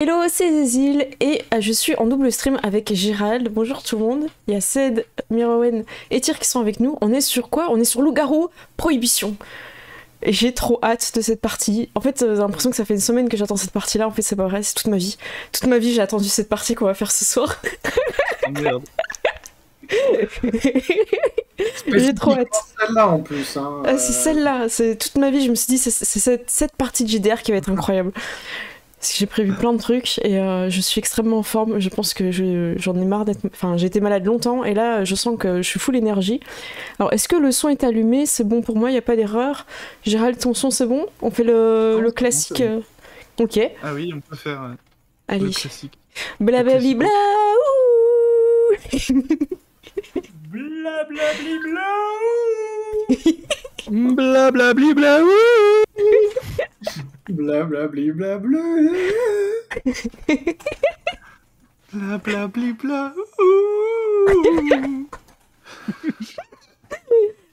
Hello, c'est Zézil et je suis en double stream avec Gérald. Bonjour tout le monde. Il y a Ced, Mirwen et Tyr qui sont avec nous. On est sur quoi? On est sur Loup-garou Prohibition. Et j'ai trop hâte de cette partie. En fait, j'ai l'impression que ça fait une semaine que j'attends cette partie-là. En fait, c'est pas vrai, c'est toute ma vie. Toute ma vie, j'ai attendu cette partie qu'on va faire ce soir. Oh merde. J'ai trop hâte. Celle-là en plus. Hein, Ah, c'est celle-là. C'est toute ma vie, je me suis dit, c'est cette partie de JDR qui va être incroyable. Parce que j'ai prévu plein de trucs et je suis extrêmement en forme. Je pense que j'en ai marre d'être... Enfin, j'ai été malade longtemps et là, je sens que je suis full énergie. Alors, est-ce que le son est allumé? C'est bon pour moi, il n'y a pas d'erreur. Gérald, ton son, c'est bon? On fait le classique Ok. Ah oui, on peut faire Allez. le classique. Blablabli bla Blablabli bla Blablabli bla Blablabli blabla. Blablabli bla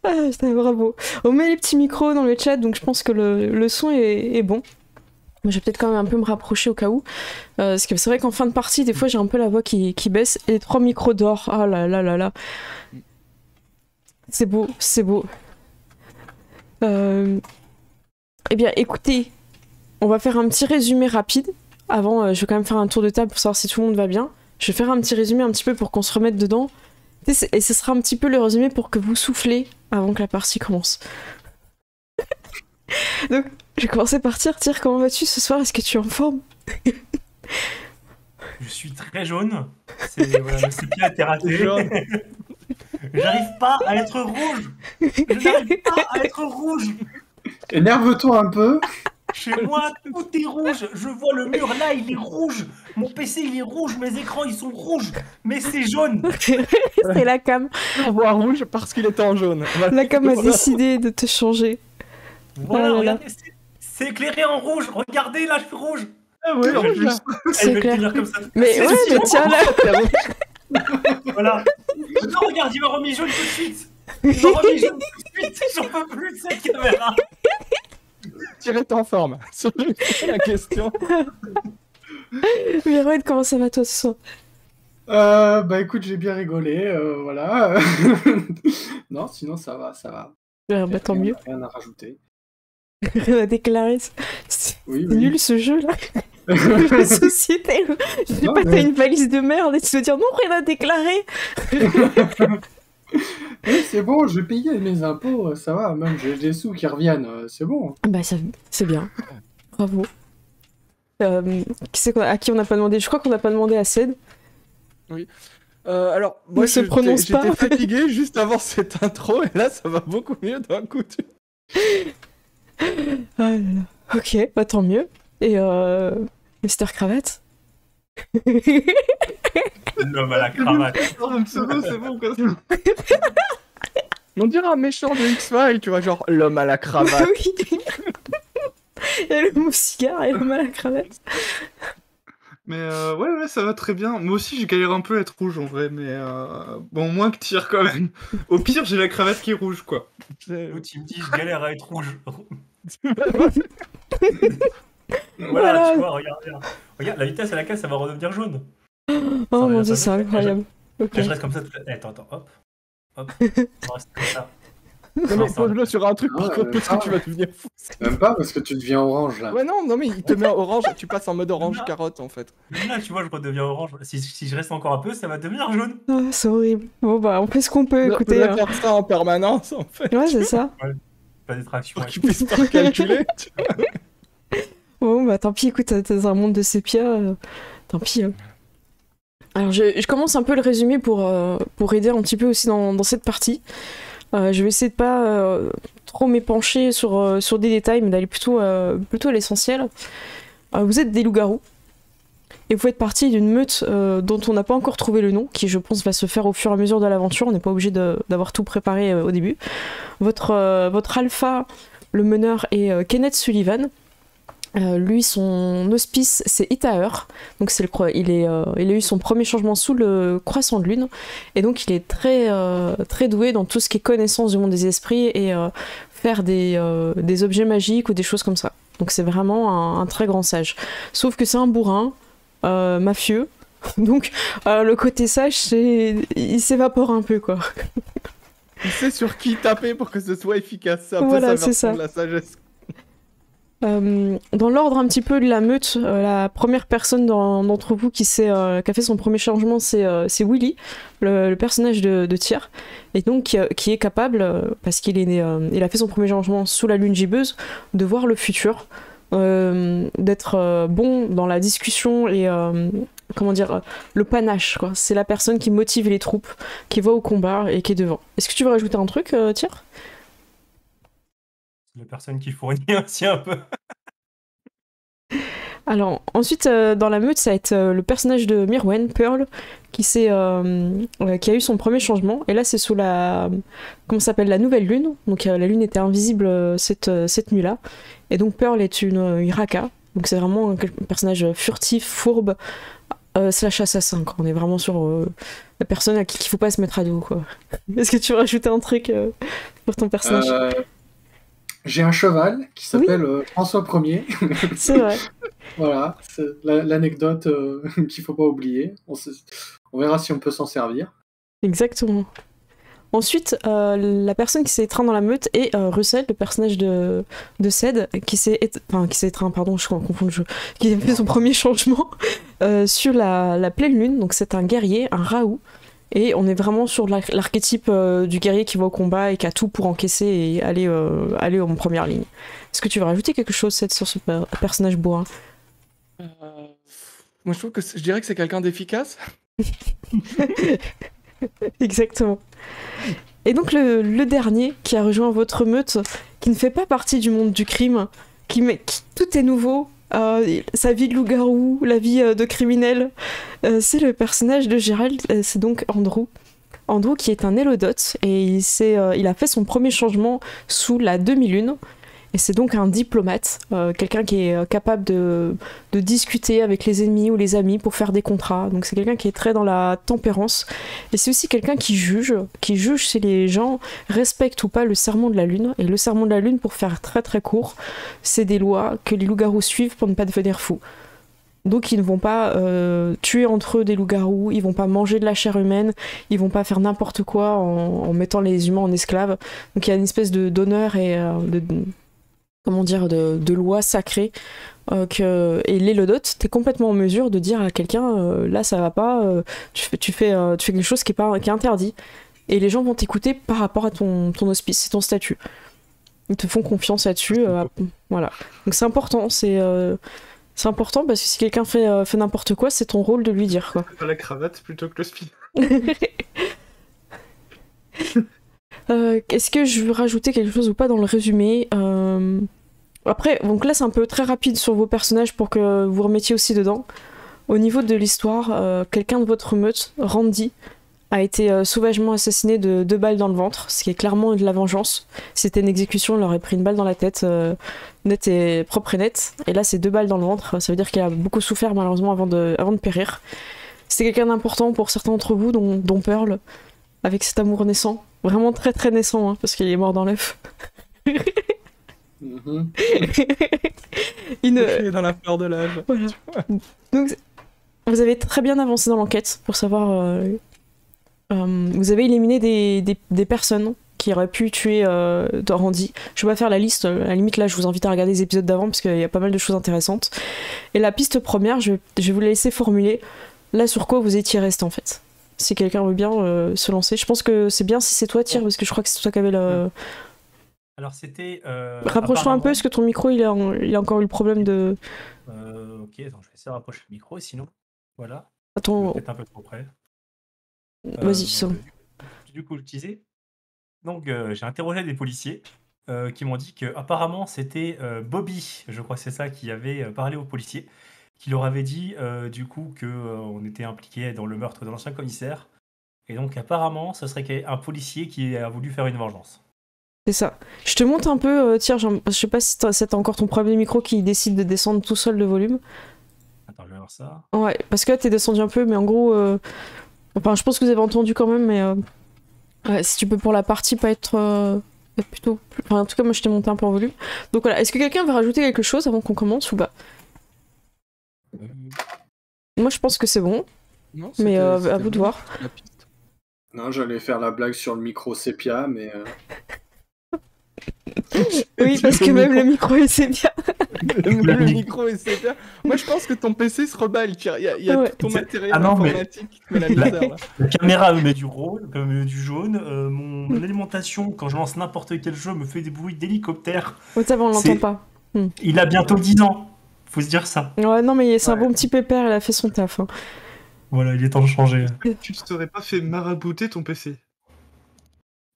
Ah, putain, bravo. On met les petits micros dans le chat, donc je pense que le son est bon. Moi, je vais peut-être quand même un peu me rapprocher au cas où. Parce que c'est vrai qu'en fin de partie, des fois, j'ai un peu la voix qui baisse. Et 3 micros d'or. Ah là là là là. C'est beau, c'est beau. Eh bien, écoutez, on va faire un petit résumé rapide. Avant, je vais quand même faire un tour de table pour savoir si tout le monde va bien. Je vais faire un petit résumé un petit peu pour qu'on se remette dedans. Et ce sera un petit peu le résumé pour que vous soufflez avant que la partie commence. Donc, je vais commencer par Tyr. Tyr, comment vas-tu ce soir? Est-ce que tu es en forme? Je suis très jaune. Voilà, le sépia a été raté. jaune. J'arrive pas à être rouge. Je n'arrive pas à être rouge. Énerve-toi un peu. Chez moi, tout est rouge. Je vois le mur là, il est rouge. Mon PC, il est rouge. Mes écrans, ils sont rouges. Mais c'est jaune. C'est la cam. On voit rouge parce qu'il était en jaune. La cam a décidé de te changer. Voilà, Oh là là. regardez. C'est éclairé en rouge. Regardez, là, je suis rouge. Ah oui, en plus. C'est Elle veut clair. tenir comme ça. Mais C'est ouais, mais jaune. tiens là. Voilà. Non, regarde, il m'a remis jaune tout de suite. Il m'a remis jaune tout de suite. J'en peux plus de cette caméra. Tyr est en forme. Sur la question. Mirwen, comment ça va toi ce soir? Bah écoute, j'ai bien rigolé, voilà. Non, sinon ça va, ça va. Bah tant mieux. Rien à rajouter. Rien à déclarer. C'est Oui, nul ce jeu là. La société. Je sais Non, pas, mais- t'as une valise de merde et tu veux dire non, rien à déclarer. Oui, c'est bon, je payais mes impôts, ça va, même j'ai des sous qui reviennent, c'est bon. Bah ça, c'est bien. Bravo. À qui on n'a pas demandé? Je crois qu'on n'a pas demandé à Ced. Alors, moi, Ne se prononce pas. j'étais fatigué juste avant cette intro, et là, ça va beaucoup mieux d'un coup. Ah là là. Ok, bah tant mieux. Et Mister Cravate. L'homme à la cravate. C'est bon, quoi. On dirait un méchant de X-Files, tu vois, genre l'homme à la cravate. Oui. Il y a le mot cigare et l'homme à la cravate. Mais ouais, ça va très bien. Moi aussi, j'ai galéré un peu à être rouge en vrai, mais bon, moins que Tyr quand même. Au pire, j'ai la cravate qui est rouge, quoi. L'autre, il me dit, je galère à être rouge. Voilà. Voilà, tu vois, regarde, la vitesse à laquelle ça va redevenir jaune. Oh va, mon ça dieu, va. c'est incroyable. Ok. Je reste comme ça toute la... Attends, hop. On reste comme ça. Non, mais pose-le sur un truc par Ah, contre, parce que tu vas devenir fou. Même pas parce que tu deviens orange là. Ouais, non, mais il te met en orange, tu passes en mode orange carotte en fait. Mais là, tu vois, je redeviens orange. Si je reste encore un peu, ça va devenir jaune. Ah, c'est horrible. Bon bah on fait ce qu'on peut, On écoutez. peut faire ça en permanence en fait. Ouais, c'est ça. Pas d'attraction. Pour qu'ils puissent pas calculer. Bon bah tant pis, écoute, t'es dans un monde de sépia, tant pis. Alors je commence un peu le résumé pour aider un petit peu aussi dans cette partie. Je vais essayer de pas trop m'épancher sur des détails, mais d'aller plutôt à l'essentiel. Vous êtes des loups-garous, et vous faites partie d'une meute dont on n'a pas encore trouvé le nom, qui je pense va se faire au fur et à mesure de l'aventure, on n'est pas obligé d'avoir tout préparé au début. Votre alpha, le meneur, est Kenneth Sullivan. Lui, son hospice, c'est Itaeur. Donc il a eu son premier changement sous le croissant de lune. Et donc il est très doué dans tout ce qui est connaissance du monde des esprits et faire des objets magiques ou des choses comme ça. Donc c'est vraiment un très grand sage. Sauf que c'est un bourrin, mafieux. Donc le côté sage, il s'évapore un peu, quoi. Il sait sur qui taper pour que ce soit efficace. C'est un Voilà, peu sa c'est version ça. de la sagesse. Dans l'ordre un petit peu de la meute, la première personne d'entre vous qui a fait son premier changement, c'est Willy, le personnage de Tyr, et donc qui est capable, parce qu'il est né, il a fait son premier changement sous la lune gibbeuse, de voir le futur, d'être bon dans la discussion et comment dire, le panache, quoi. C'est la personne qui motive les troupes, qui va au combat et qui est devant. Est-ce que tu veux rajouter un truc, Tyr? C'est la personne qui fournit aussi un peu. Alors, ensuite, dans la meute, ça va être le personnage de Mirwen, Pearl, qui a eu son premier changement. Et là, c'est sous la... Comment ça s'appelle? La nouvelle lune. Donc, la lune était invisible cette nuit-là. Et donc, Pearl est une Iraka. Donc, c'est vraiment un personnage furtif, fourbe, slash assassin, quoi. On est vraiment sur la personne à qui il faut pas se mettre à dos, quoi. Est-ce que tu veux rajouter un truc pour ton personnage? J'ai un cheval qui s'appelle François Ier. C'est vrai. Voilà, c'est l'anecdote qu'il faut pas oublier. On verra si on peut s'en servir. Exactement. Ensuite, la personne qui s'est étreinte dans la meute est Russell, le personnage de Ced, qui s'est étreint, pardon, je confonds le jeu, qui a fait son premier changement sur la pleine lune. Donc c'est un guerrier, un Raoult, et on est vraiment sur l'archétype du guerrier qui va au combat et qui a tout pour encaisser et aller en première ligne. Est-ce que tu veux rajouter quelque chose, Ced, sur ce personnage bourrin? Moi, je trouve que je dirais que c'est quelqu'un d'efficace. Exactement. Et donc le dernier qui a rejoint votre meute, qui ne fait pas partie du monde du crime, tout est nouveau, sa vie de loup-garou, la vie de criminel, c'est le personnage de Gérald, c'est donc Andrew. Andrew qui est un Élodote et il a fait son premier changement sous la demi-lune. Et c'est donc un diplomate, quelqu'un qui est capable de discuter avec les ennemis ou les amis pour faire des contrats. Donc c'est quelqu'un qui est très dans la tempérance. Et c'est aussi quelqu'un qui juge si les gens respectent ou pas le serment de la lune. Et le serment de la lune, pour faire très très court, c'est des lois que les loups-garous suivent pour ne pas devenir fous. Donc ils ne vont pas tuer entre eux des loups-garous, ils vont pas manger de la chair humaine, ils vont pas faire n'importe quoi en mettant les humains en esclaves. Donc il y a une espèce d'honneur et de loi sacrée et l'Élodote, t'es complètement en mesure de dire à quelqu'un là ça va pas, tu fais quelque chose qui est interdit, et les gens vont t'écouter par rapport à ton hospice, c'est ton statut, ils te font confiance là-dessus, voilà. Donc c'est important, c'est important parce que si quelqu'un fait n'importe quoi, c'est ton rôle de lui dire, quoi. La cravate plutôt que le speed. Est-ce que je veux rajouter quelque chose ou pas dans le résumé? Après, donc là c'est un peu très rapide sur vos personnages pour que vous remettiez aussi dedans. Au niveau de l'histoire, quelqu'un de votre meute, Randy, a été sauvagement assassiné de 2 balles dans le ventre, ce qui est clairement de la vengeance. Si c'était une exécution, il aurait pris une balle dans la tête, nette et propre et nette. Et là c'est 2 balles dans le ventre, ça veut dire qu'il a beaucoup souffert malheureusement avant de périr. C'est quelqu'un d'important pour certains d'entre vous, dont Pearl, avec cet amour naissant. Vraiment très très naissant, hein, parce qu'il est mort dans l'œuf. Il est dans la fleur de l'âge. Voilà. Donc, vous avez très bien avancé dans l'enquête pour savoir. Vous avez éliminé des personnes qui auraient pu tuer Randy. Je vais pas faire la liste, à la limite là je vous invite à regarder les épisodes d'avant parce qu'il y a pas mal de choses intéressantes. Et la piste première, je vais vous la laisser formuler. Là sur quoi vous étiez resté en fait. Si quelqu'un veut bien se lancer. Je pense que c'est bien si c'est toi, Tyr, parce que je crois que c'est toi qui avais le. Alors c'était. Rapproche-toi un peu, parce que ton micro il a encore eu le problème de. Ok, attends, je vais essayer de rapprocher le micro, sinon. Voilà. Attends. Peut-être un peu trop près. Vas-y, ça. Du coup, l'utiliser. Donc, j'ai interrogé des policiers qui m'ont dit que apparemment c'était Bobby, je crois que c'est ça, qui avait parlé aux policiers, qui leur avait dit du coup que on était impliqué dans le meurtre de l'ancien commissaire. Et donc, apparemment, ce serait un policier qui a voulu faire une vengeance. C'est ça. Je te monte un peu, Tyr, je sais pas si c'est encore ton problème de micro qui décide de descendre tout seul de volume. Attends, je vais voir ça. Ouais, parce que là t'es descendu un peu, mais en gros, enfin je pense que vous avez entendu quand même, mais ouais, si tu peux pour la partie pas être plutôt... Enfin, en tout cas moi je t'ai monté un peu en volume. Donc voilà, est-ce que quelqu'un veut rajouter quelque chose avant qu'on commence ou pas? Moi, je pense que c'est bon, Non, mais à c'était vous de bon, voir. la piste. Non, j'allais faire la blague sur le micro sépia, mais Oui, parce que même le micro, il sait bien. Le micro et c'est bien. Moi, je pense que ton PC se rebelle. Il y a Ouais. tout ton matériel Ah non, mais- informatique qui te met la misère, là. La caméra me met du rose, me met du jaune. Mon alimentation, quand je lance n'importe quel jeu, me fait des bruits d'hélicoptère. Ouais, ça va, on C'est- l'entend pas. Il a bientôt 10 ans. Faut se dire ça. Ouais, non, mais c'est un Ouais. bon petit pépère, il a fait son taf. Hein. Voilà, il est temps de changer. Tu ne serais pas fait marabouter ton PC.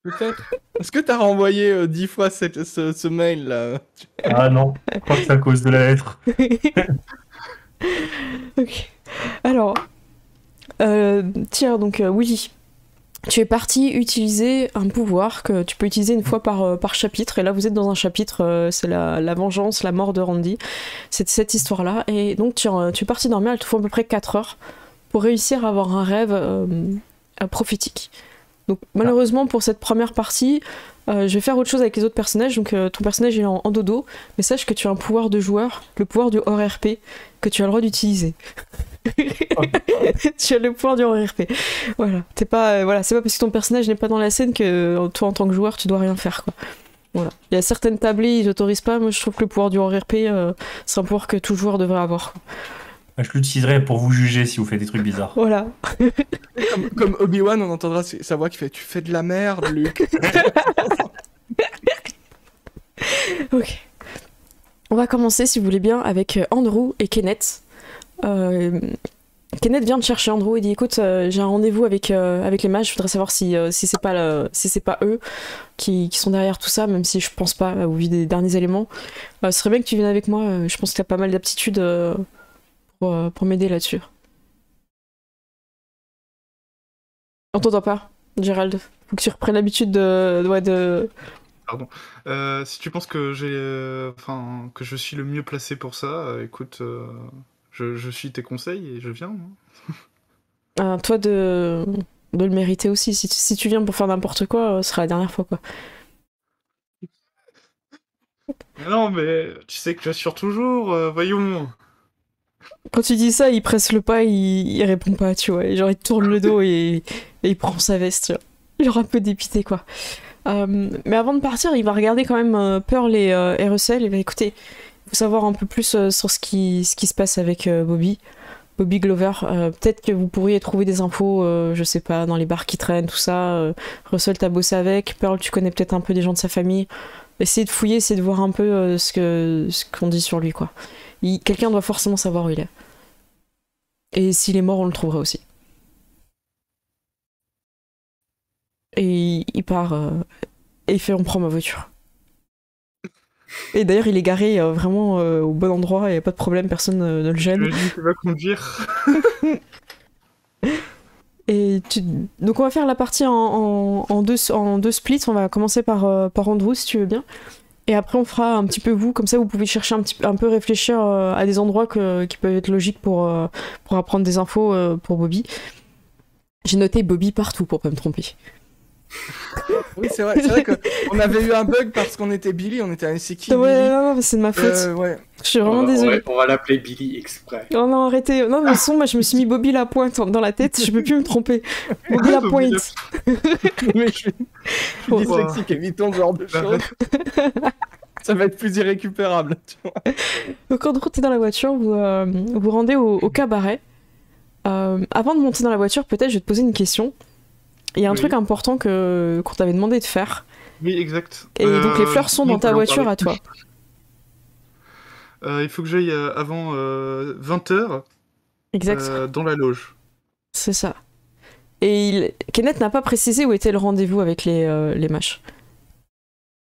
Peut-être. Est-ce que t'as renvoyé 10 fois ce mail là? Ah non, je crois que c'est à cause de la lettre. Ok. Alors, tiens, donc oui, tu es parti utiliser un pouvoir que tu peux utiliser une fois par chapitre, et là vous êtes dans un chapitre, c'est la vengeance, la mort de Randy, c'est cette histoire-là, et donc tu es parti dormir, il te faut à peu près 4 heures pour réussir à avoir un rêve prophétique. Donc malheureusement pour cette première partie, je vais faire autre chose avec les autres personnages, donc ton personnage est en dodo, mais sache que tu as un pouvoir de joueur, le pouvoir du hors RP, que tu as le droit d'utiliser. Tu as le pouvoir du hors RP. Voilà, c'est pas parce que ton personnage n'est pas dans la scène que toi en tant que joueur tu dois rien faire quoi. Voilà. Il y a certaines tablées, ils autorisent pas, moi je trouve que le pouvoir du hors RP c'est un pouvoir que tout joueur devrait avoir. Quoi. Je l'utiliserai pour vous juger si vous faites des trucs bizarres. Voilà. Comme Obi-Wan, on entendra sa voix qui fait Tu fais de la merde, Luke. Ok. On va commencer, si vous voulez bien, avec Andrew et Kenneth. Kenneth vient de chercher Andrew et dit écoute, j'ai un rendez-vous avec les mages, je voudrais savoir si c'est pas eux qui sont derrière tout ça, même si je pense pas, au vu des derniers éléments. Ce serait bien que tu viennes avec moi, je pense que t'as pas mal d'aptitudes pour m'aider là-dessus. On t'entend pas, Gérald. Faut que tu reprennes l'habitude de... Si tu penses que que je suis le mieux placé pour ça, écoute, je suis tes conseils et je viens. Hein. Toi de le mériter aussi. Si tu viens pour faire n'importe quoi, ce sera la dernière fois, quoi. Mais non, mais tu sais que j'assure toujours, voyons. Quand tu dis ça, il presse le pas, il répond pas, tu vois. Et genre, il tourne le dos et il prend sa veste, tu vois. Genre un peu dépité, quoi. Mais avant de partir, il va regarder quand même Pearl et Russell. Il va écouter. Il faut savoir un peu plus sur ce qui se passe avec Bobby Glover. Peut-être que vous pourriez trouver des infos, je sais pas, dans les bars qui traînent, tout ça. Russell, t'as bossé avec. Pearl, tu connais peut-être un peu des gens de sa famille. Essayez de fouiller, essayez de voir un peu ce qu'on dit sur lui, quoi. Quelqu'un doit forcément savoir où il est. Et s'il est mort, on le trouvera aussi. Et il part et il fait on prend ma voiture. Et d'ailleurs, il est garé vraiment au bon endroit, il n'y a pas de problème, personne ne le Je gêne. me dis qu'il va conduire. Donc on va faire la partie en deux splits. On va commencer par Andrew, si tu veux bien. Et après, on fera un petit peu vous. Comme ça, vous pouvez chercher un peu réfléchir à des endroits qui peuvent être logiques pour apprendre des infos pour Bobby. J'ai noté Bobby partout pour pas me tromper. Oui, c'est vrai qu'on avait eu un bug parce qu'on était Billy, on était un c'est qui Ouais, Billy non, c'est de ma faute. Ouais. Je suis vraiment désolée. On va l'appeler Billy exprès. Oh non, arrêtez. Non, mais son, moi, je me suis mis Bobby Lapointe dans la tête. Je peux plus me tromper. Bobby Lapointe. Mais je suis dyslexique, évitons ce genre de choses. Ça va être plus irrécupérable, tu vois. Donc, quand vous êtes dans la voiture, vous rendez au cabaret. Avant de monter dans la voiture, peut-être je vais te poser une question. Il y a un truc important qu'on t'avait demandé de faire. Oui, exact. Et donc les fleurs sont dans ta voiture à toi. Il faut que j'aille avant 20h Exact. dans la loge. C'est ça. Et Kenneth n'a pas précisé où était le rendez-vous avec les mâches.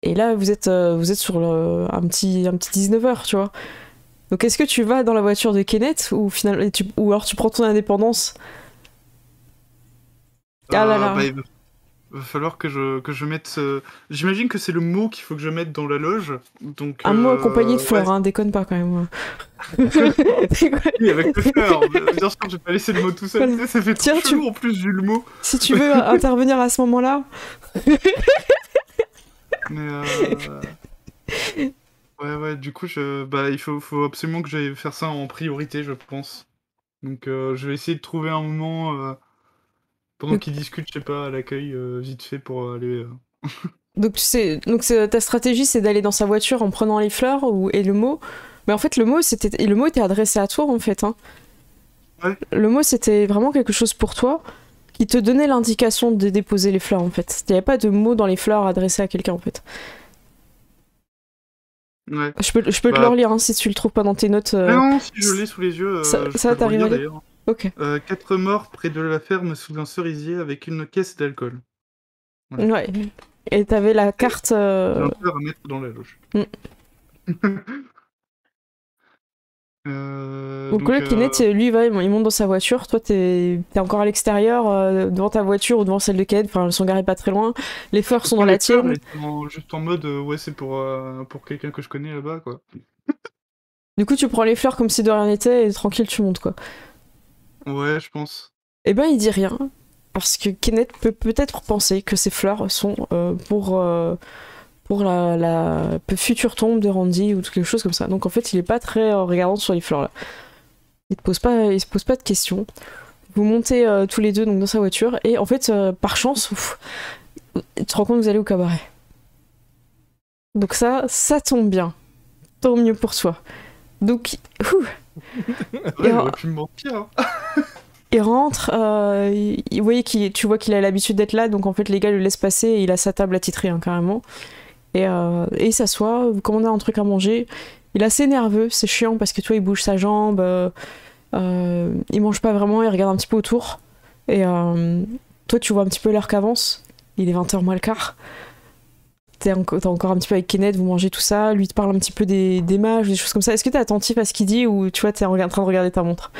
Et là, vous êtes sur un petit 19h, tu vois. Donc est-ce que tu vas dans la voiture de Kenneth ou alors tu prends ton indépendance? Ah là là. Il va falloir que je mette... J'imagine que c'est le mot qu'il faut que je mette dans la loge. Donc, un mot accompagné de fleurs, hein, déconne pas quand même. Oui, avec les fleurs. Bien sûr, je vais pas laisser le mot tout seul. Voilà. Ça fait trop chelou en plus, j'ai le mot. Si tu veux intervenir à ce moment-là... Mais ouais, du coup, il faut absolument que j'aille faire ça en priorité, je pense. Donc je vais essayer de trouver un moment pendant qu'ils discutent, je sais pas, à l'accueil, vite fait pour aller. Donc ta stratégie c'est d'aller dans sa voiture en prenant les fleurs et le mot. Mais en fait le mot était adressé à toi en fait. Hein. Ouais. Le mot c'était vraiment quelque chose pour toi qui te donnait l'indication de déposer les fleurs en fait. Il n'y avait pas de mot dans les fleurs adressé à quelqu'un en fait. Ouais. Je peux te le relire hein, si tu le trouves pas dans tes notes. Non, si je l'ai sous les yeux, ça je va peux le t'arriver à relire, lire d'ailleurs. Ok. 4 morts près de la ferme sous un cerisier avec une caisse d'alcool. Ouais. Et t'avais la carte. J'ai un fleur à mettre dans la loge. Donc là, Kenneth, lui, il monte dans sa voiture. Toi, t'es encore à l'extérieur, devant ta voiture ou devant celle de Kenneth. Enfin, son gare est pas très loin. Les fleurs sont dans la tienne. Juste en mode, ouais, c'est pour quelqu'un que je connais là-bas, quoi. Du coup, tu prends les fleurs comme si de rien n'était et tranquille, tu montes, quoi. Ouais, je pense. Eh ben, il dit rien. Parce que Kenneth peut peut-être penser que ces fleurs sont pour la future tombe de Randy ou quelque chose comme ça. Donc en fait, il est pas très regardant sur les fleurs là. Il se pose pas de questions. Vous montez tous les deux donc dans sa voiture et en fait, par chance, tu te rends compte que vous allez au cabaret. Donc ça tombe bien. Tant mieux pour toi. Donc, Ouais, j'aurais pu me mentir. Hein. Il rentre, tu vois qu'il a l'habitude d'être là, donc en fait les gars le laissent passer et il a sa table attitrée hein, carrément. Et il s'assoit, vous commandez un truc à manger. Il est assez nerveux, c'est chiant parce que tu vois, il bouge sa jambe, il mange pas vraiment, il regarde un petit peu autour. Et toi, tu vois un petit peu l'heure qu'avance. Il est 20h moins le quart. T'es encore un petit peu avec Kenneth, vous mangez tout ça. Lui, te parle un petit peu des mages, des choses comme ça. Est-ce que t'es attentif à ce qu'il dit ou tu vois, t'es en train de regarder ta montre?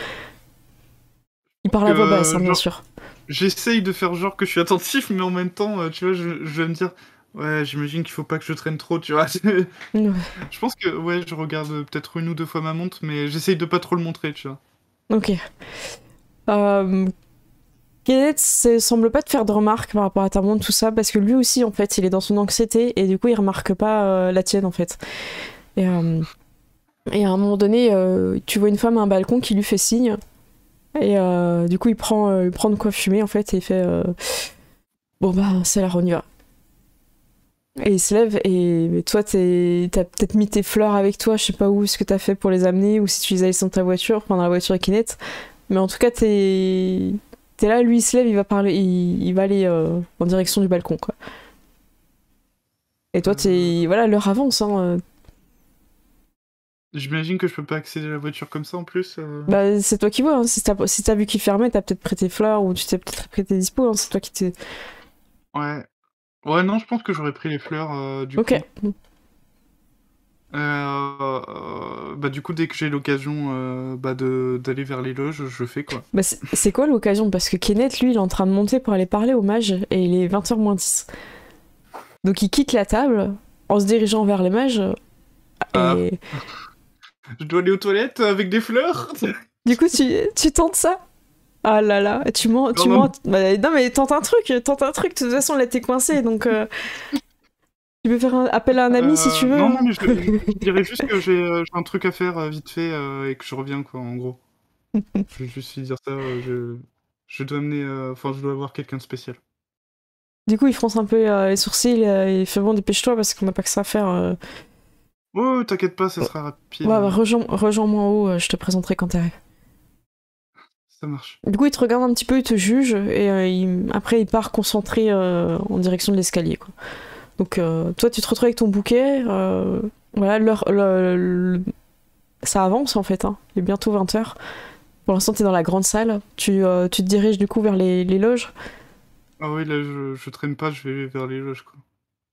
Il parle à voix basse, hein, bien sûr. J'essaye de faire genre que je suis attentif, mais en même temps, tu vois, je vais me dire... Ouais, j'imagine qu'il faut pas que je traîne trop, tu vois. Ouais. Je pense que, ouais, je regarde peut-être 1 ou 2 fois ma montre, mais j'essaye de pas trop le montrer, tu vois. Ok. Kenneth semble pas te faire de remarques par rapport à ta montre, tout ça, parce que lui aussi, en fait, il est dans son anxiété, et du coup, il remarque pas la tienne, en fait. Et à un moment donné, tu vois une femme à un balcon qui lui fait signe, et du coup, il prend de quoi fumer, en fait, et il fait bon, bah, c'est là, on y va. Et il se lève, et toi, t'as peut-être mis tes fleurs avec toi, je sais pas où, ce que t'as fait pour les amener, ou si tu les as laissées dans ta voiture, enfin, dans la voiture avec Kenneth, mais en tout cas, t'es là, lui, il se lève, il va parler, il va aller en direction du balcon, quoi. Et toi, voilà, l'heure avance, hein. J'imagine que je peux pas accéder à la voiture comme ça en plus. Bah, c'est toi qui vois, hein. Si t'as vu qu'il fermait, t'as peut-être prêté fleurs ou tu t'es peut-être prêté dispo, hein. C'est toi qui t'es. Ouais. Ouais, non, je pense que j'aurais pris les fleurs du Ok. coup. Bah, du coup, dès que j'ai l'occasion d'aller vers les loges, je fais quoi. Bah, c'est quoi l'occasion? Parce que Kenneth, lui, il est en train de monter pour aller parler au mage et il est 20h moins 10. Donc il quitte la table en se dirigeant vers les mages. Et Je dois aller aux toilettes avec des fleurs. du coup, tu tentes ça? Ah là là, tu mens. Bah, non, mais tente un truc. De toute façon, là, t'es coincé, donc tu peux faire un appel à un ami si tu veux. Non, mais je dirais juste que j'ai un truc à faire vite fait et que je reviens, quoi, en gros. Je vais juste lui dire ça. Je dois amener. Enfin, je dois avoir quelqu'un de spécial. Du coup, il fronce un peu les sourcils et il fait bon, dépêche-toi parce qu'on n'a pas que ça à faire. Oh, t'inquiète pas, ça sera rapide. Ouais, bah, rejoins-moi en haut, je te présenterai quand t'arrives. Ça marche. Du coup, il te regarde un petit peu, il te juge, et après, il part concentré en direction de l'escalier, quoi. Donc, toi, tu te retrouves avec ton bouquet. Voilà, ça avance, en fait. Hein. Il est bientôt 20h. Pour l'instant, t'es dans la grande salle. Tu te diriges, du coup, vers les loges. Ah oui, là, je traîne pas, je vais vers les loges, quoi.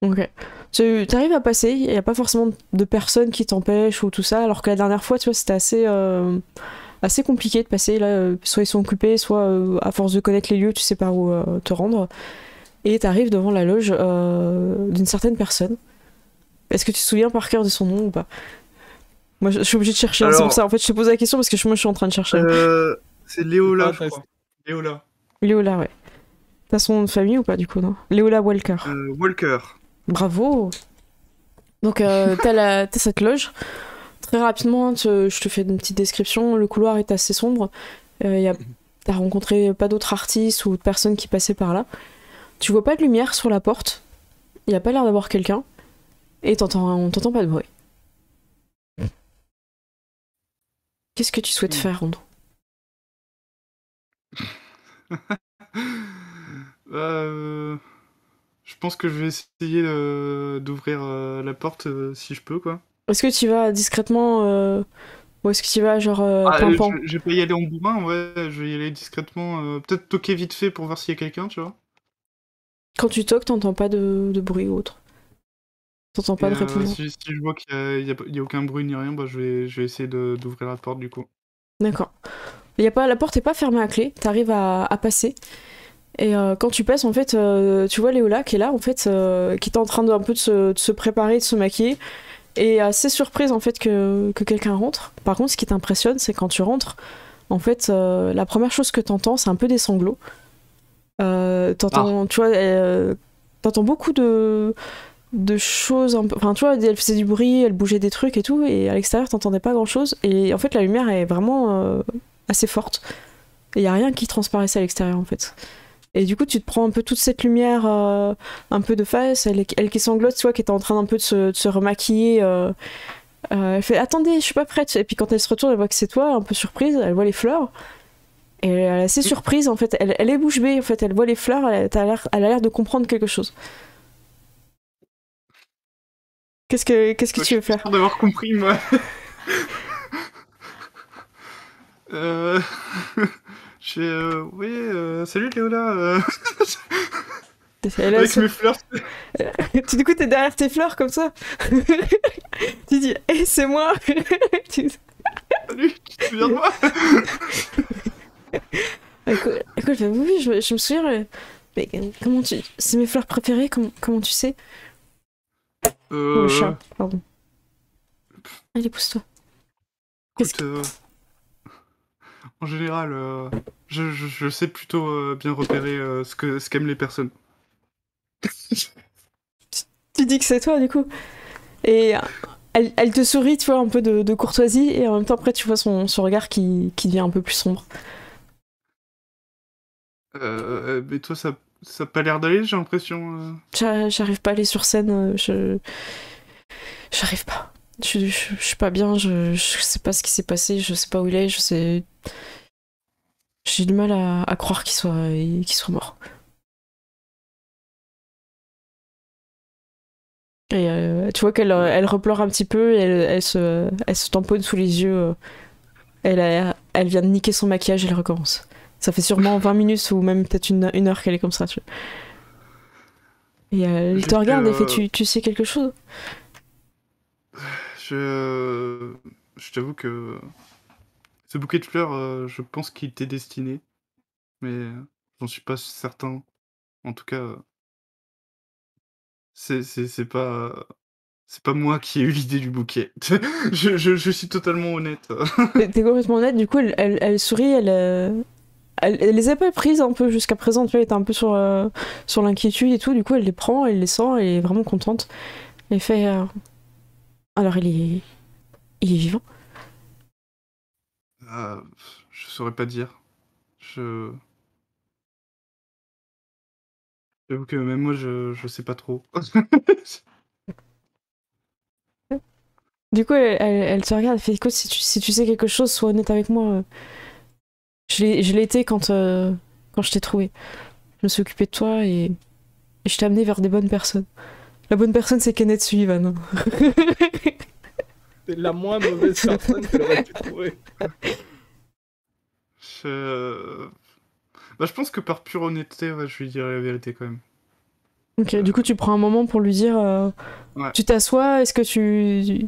Ok. Tu arrives à passer, il n'y a pas forcément de personnes qui t'empêchent ou tout ça, alors que la dernière fois, tu vois, c'était assez compliqué de passer. Là, soit ils sont occupés, soit à force de connaître les lieux, tu sais pas où te rendre. Et t'arrives devant la loge d'une certaine personne. Est-ce que tu te souviens par cœur de son nom ou pas? Moi, je suis obligée de chercher, hein, c'est pour ça. En fait, je te pose la question parce que moi, je suis en train de chercher. C'est Léola, je crois. Léola. Léola, ouais. T'as son nom de famille ou pas, du coup, non? Léola Walker. Walker. Bravo. Donc, t'as cette loge. Très rapidement, je te fais une petite description. Le couloir est assez sombre. T'as rencontré pas d'autres artistes ou de personnes qui passaient par là. Tu vois pas de lumière sur la porte. Il y a pas l'air d'avoir quelqu'un. Et t'entends pas de bruit. Qu'est-ce que tu souhaites faire, Rondo? Je pense que je vais essayer d'ouvrir la porte si je peux, quoi. Est-ce que tu vas discrètement ou est-ce que tu vas genre pimpant? Je vais pas y aller en bourrin, ouais, je vais y aller discrètement. Peut-être toquer vite fait pour voir s'il y a quelqu'un, tu vois. Quand tu toques, t'entends pas de bruit ou autre. T'entends pas de répondant. Si je vois qu'il y a aucun bruit ni rien, bah je vais essayer d'ouvrir la porte du coup. D'accord. La porte est pas fermée à clé, t'arrives à passer. Et quand tu passes, en fait, tu vois Léola qui est là, en fait, qui est en train de se préparer, de se maquiller. Et assez surprise, en fait, que quelqu'un rentre. Par contre, ce qui t'impressionne, c'est quand tu rentres, en fait, la première chose que t'entends, c'est un peu des sanglots. T'entends, tu vois, t'entends beaucoup de choses un peu... Enfin, tu vois, elle faisait du bruit, elle bougeait des trucs et tout, et à l'extérieur, t'entendais pas grand-chose. Et en fait, la lumière est vraiment assez forte. Et y a rien qui transparaissait à l'extérieur, en fait. Et du coup, tu te prends un peu toute cette lumière un peu de face, elle qui sanglote, tu vois, qui était en train un peu de se remaquiller. Elle fait attendez, je suis pas prête. Et puis quand elle se retourne, elle voit que c'est toi, un peu surprise, elle voit les fleurs. Et elle est assez surprise, en fait. Elle est bouche bée, en fait. Elle voit les fleurs, elle a l'air de comprendre quelque chose. Qu'est-ce que tu veux faire? Je suis d'avoir compris, moi. Oui, salut Léola. Avec mes fleurs. Du coup, t'es derrière tes fleurs comme ça. Tu dis, hé, c'est moi. Salut, tu te souviens de moi? Écoute, oui, je me souviens. Mais comment tu. C'est mes fleurs préférées, comment tu sais? Le chat, pardon. Allez, pousse-toi. Écoute, en général, je sais plutôt bien repérer ce qu'aiment les personnes. Tu dis que c'est toi, du coup. Et elle te sourit, tu vois, un peu de courtoisie, et en même temps, après, tu vois son regard qui devient un peu plus sombre. Mais toi, ça a pas l'air d'aller, j'ai l'impression. J'arrive pas à aller sur scène, j'arrive pas. Je suis pas bien, je sais pas ce qui s'est passé, je sais pas où il est, j'ai du mal à croire qu'il soit mort. Et tu vois qu'elle elle repleure un petit peu, et elle se tamponne sous les yeux. Elle vient de niquer son maquillage et elle recommence. Ça fait sûrement 20 minutes ou même peut-être une heure qu'elle est comme ça. Tu vois. Et elle te regarde et fait tu sais quelque chose? Je t'avoue que ce bouquet de fleurs, je pense qu'il t'est destiné, mais j'en suis pas certain. En tout cas, c'est pas moi qui ai eu l'idée du bouquet. Je suis totalement honnête. T'es complètement honnête, du coup elle sourit, elle les a pas prises un peu jusqu'à présent, tu vois, elle était un peu sur l'inquiétude et tout, du coup elle les prend, elle les sent, elle est vraiment contente. Elle fait alors il est vivant? Je saurais pas dire. J'avoue que même moi, je sais pas trop. Du coup elle te regarde, elle fait écoute, si tu sais quelque chose, sois honnête avec moi. Je l'ai été quand je t'ai trouvé. Je me suis occupée de toi et je t'ai amené vers des bonnes personnes. La bonne personne, c'est Kenneth Sullivan. C'est la moins mauvaise personne qu'elle aurait pu trouver. Bah, je pense que par pure honnêteté, ouais, je lui dirais la vérité quand même. Ok, du coup, tu prends un moment pour lui dire. Ouais. Tu t'assois, est-ce que tu.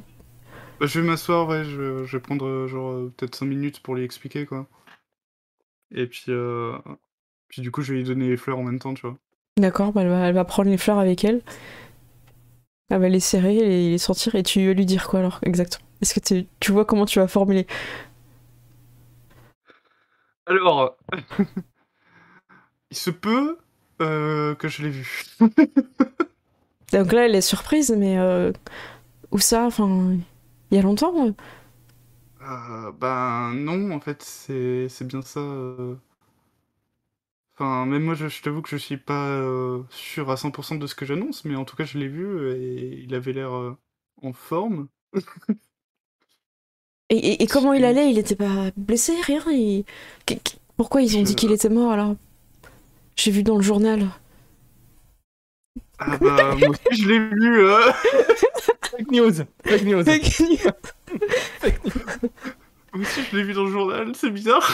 Bah, je vais m'asseoir, ouais, je vais prendre genre peut-être 5 minutes pour lui expliquer, quoi. Et puis du coup, je vais lui donner les fleurs en même temps, tu vois. D'accord, bah, elle va prendre les fleurs avec elle. Elle va les serrer et les sortir. Et tu veux lui dire quoi alors, exactement? Est-ce que tu vois comment tu vas formuler? Alors, il se peut que je l'ai vu. Donc là, elle est surprise, mais où ça? Enfin, il y a longtemps? Ben non, en fait, c'est bien ça. Enfin, même moi, je t'avoue que je suis pas sûr à 100% de ce que j'annonce, mais en tout cas, je l'ai vu et il avait l'air en forme. Et comment il allait? Il était pas blessé, rien? Pourquoi ils ont dit qu'il était mort alors? J'ai vu dans le journal. Ah bah, moi aussi, je l'ai vu. Fake news. Fake news. Moi aussi, je l'ai vu dans le journal, c'est bizarre.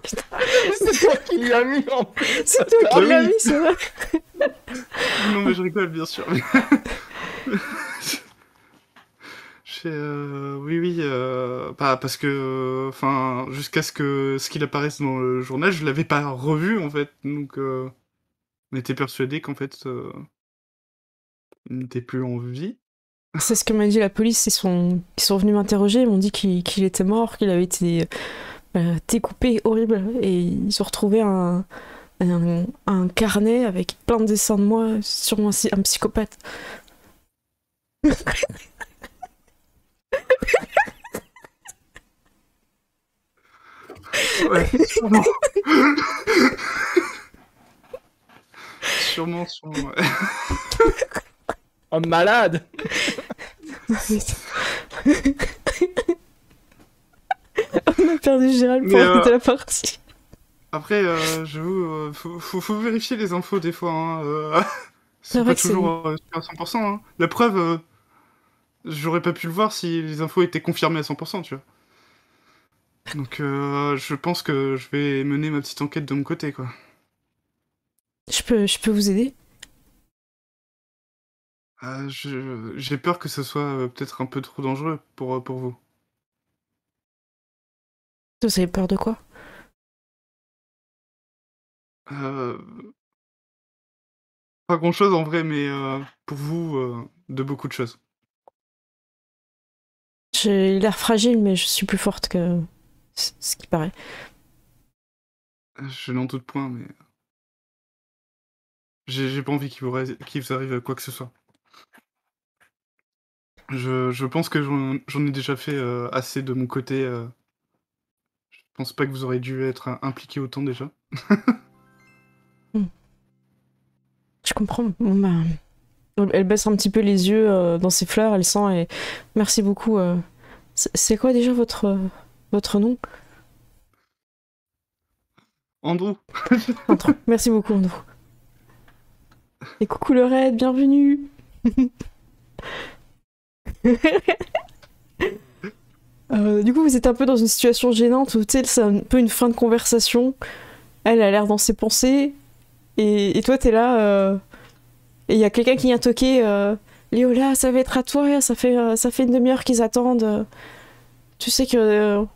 C'est toi qui l'as mis en plus. C'est toi qui l'as mis, c'est vrai. Non, mais je rigole, bien sûr. Oui, bah, parce que, enfin, jusqu'à ce qu'il apparaisse dans le journal, je l'avais pas revu en fait, donc on était persuadé qu'en fait, il n'était plus en vie. C'est ce que m'a dit la police. Ils sont venus m'interroger. Ils m'ont dit qu'il était mort, qu'il avait été découpé, horrible. Et ils ont retrouvé un carnet avec plein de dessins de moi, sûrement un psychopathe. Ouais, sûrement. Sûrement, ouais. Un malade. On a perdu Gérald pour arrêter la partie. Après, j'avoue, faut vérifier les infos des fois. Hein, c'est pas toujours à 100%. Hein. La preuve, j'aurais pas pu le voir si les infos étaient confirmées à 100%, tu vois. Donc, je pense que je vais mener ma petite enquête de mon côté, quoi. Je peux vous aider? J'ai peur que ce soit peut-être un peu trop dangereux pour vous. Vous avez peur de quoi? Pas grand-chose en vrai, mais pour vous, de beaucoup de choses. J'ai l'air fragile, mais je suis plus forte que ce qui paraît. Je n'en doute point, mais j'ai pas envie qu'il vous arrive quoi que ce soit. Je pense que j'en ai déjà fait assez de mon côté. Je pense pas que vous aurez dû être impliqué autant déjà. Je comprends. Bon, bah, elle baisse un petit peu les yeux dans ses fleurs, elle sent et merci beaucoup. C'est quoi déjà votre nom? Andrew. Andrew. Merci beaucoup, Andrew. Et coucou le raid, bienvenue. Du coup, vous êtes un peu dans une situation gênante où, tu sais, c'est un peu une fin de conversation. Elle a l'air dans ses pensées. Et toi, t'es là. Et il y a quelqu'un qui vient toquer. Léola, ça va être à toi. Ça fait une demi-heure qu'ils attendent. Tu sais que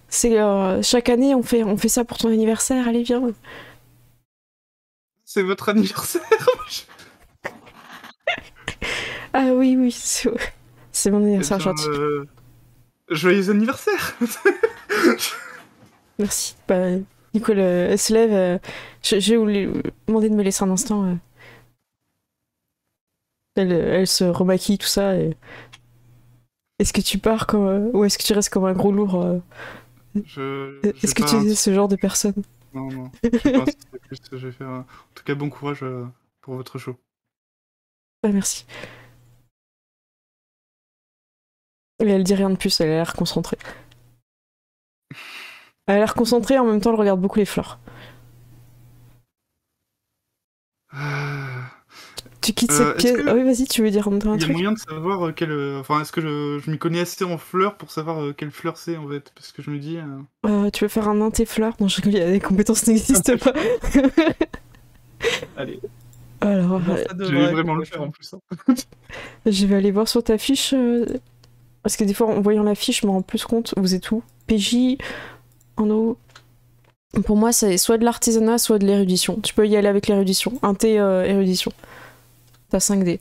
c'est chaque année, on fait ça pour ton anniversaire. Allez, viens. C'est votre anniversaire. Ah oui, c'est mon anniversaire, gentil. Joyeux anniversaire. Merci. Bah, Nicole, elle se lève. J'ai voulu demander de me laisser un instant. Elle se remaquille, tout ça. Est-ce que tu pars ou est-ce que tu restes comme un gros lourd Est-ce que tu es ce genre de personne? Non. Je sais pas si c'est plus ce que je vais faire. En tout cas, bon courage pour votre show. Bah, merci. Et elle dit rien de plus, elle a l'air concentrée. Elle a l'air concentrée, en même temps elle regarde beaucoup les fleurs. Tu quittes cette pièce... Ah oui, vas-y, tu veux dire un truc? Il y a moyen de savoir Enfin, est-ce que je m'y connais assez en fleurs pour savoir quelle fleur c'est, en fait? Parce que je me dis... tu veux faire un inté fleurs? Non, je rigole, les compétences n'existent pas. Allez. Alors... je vais vraiment le faire en plus. Hein. Je vais aller voir sur ta fiche... Parce que des fois, en voyant la fiche, je me rends plus compte. Vous êtes où? PJ, en haut. Pour moi, c'est soit de l'artisanat, soit de l'érudition. Tu peux y aller avec l'érudition. Un T érudition. T'as 5D.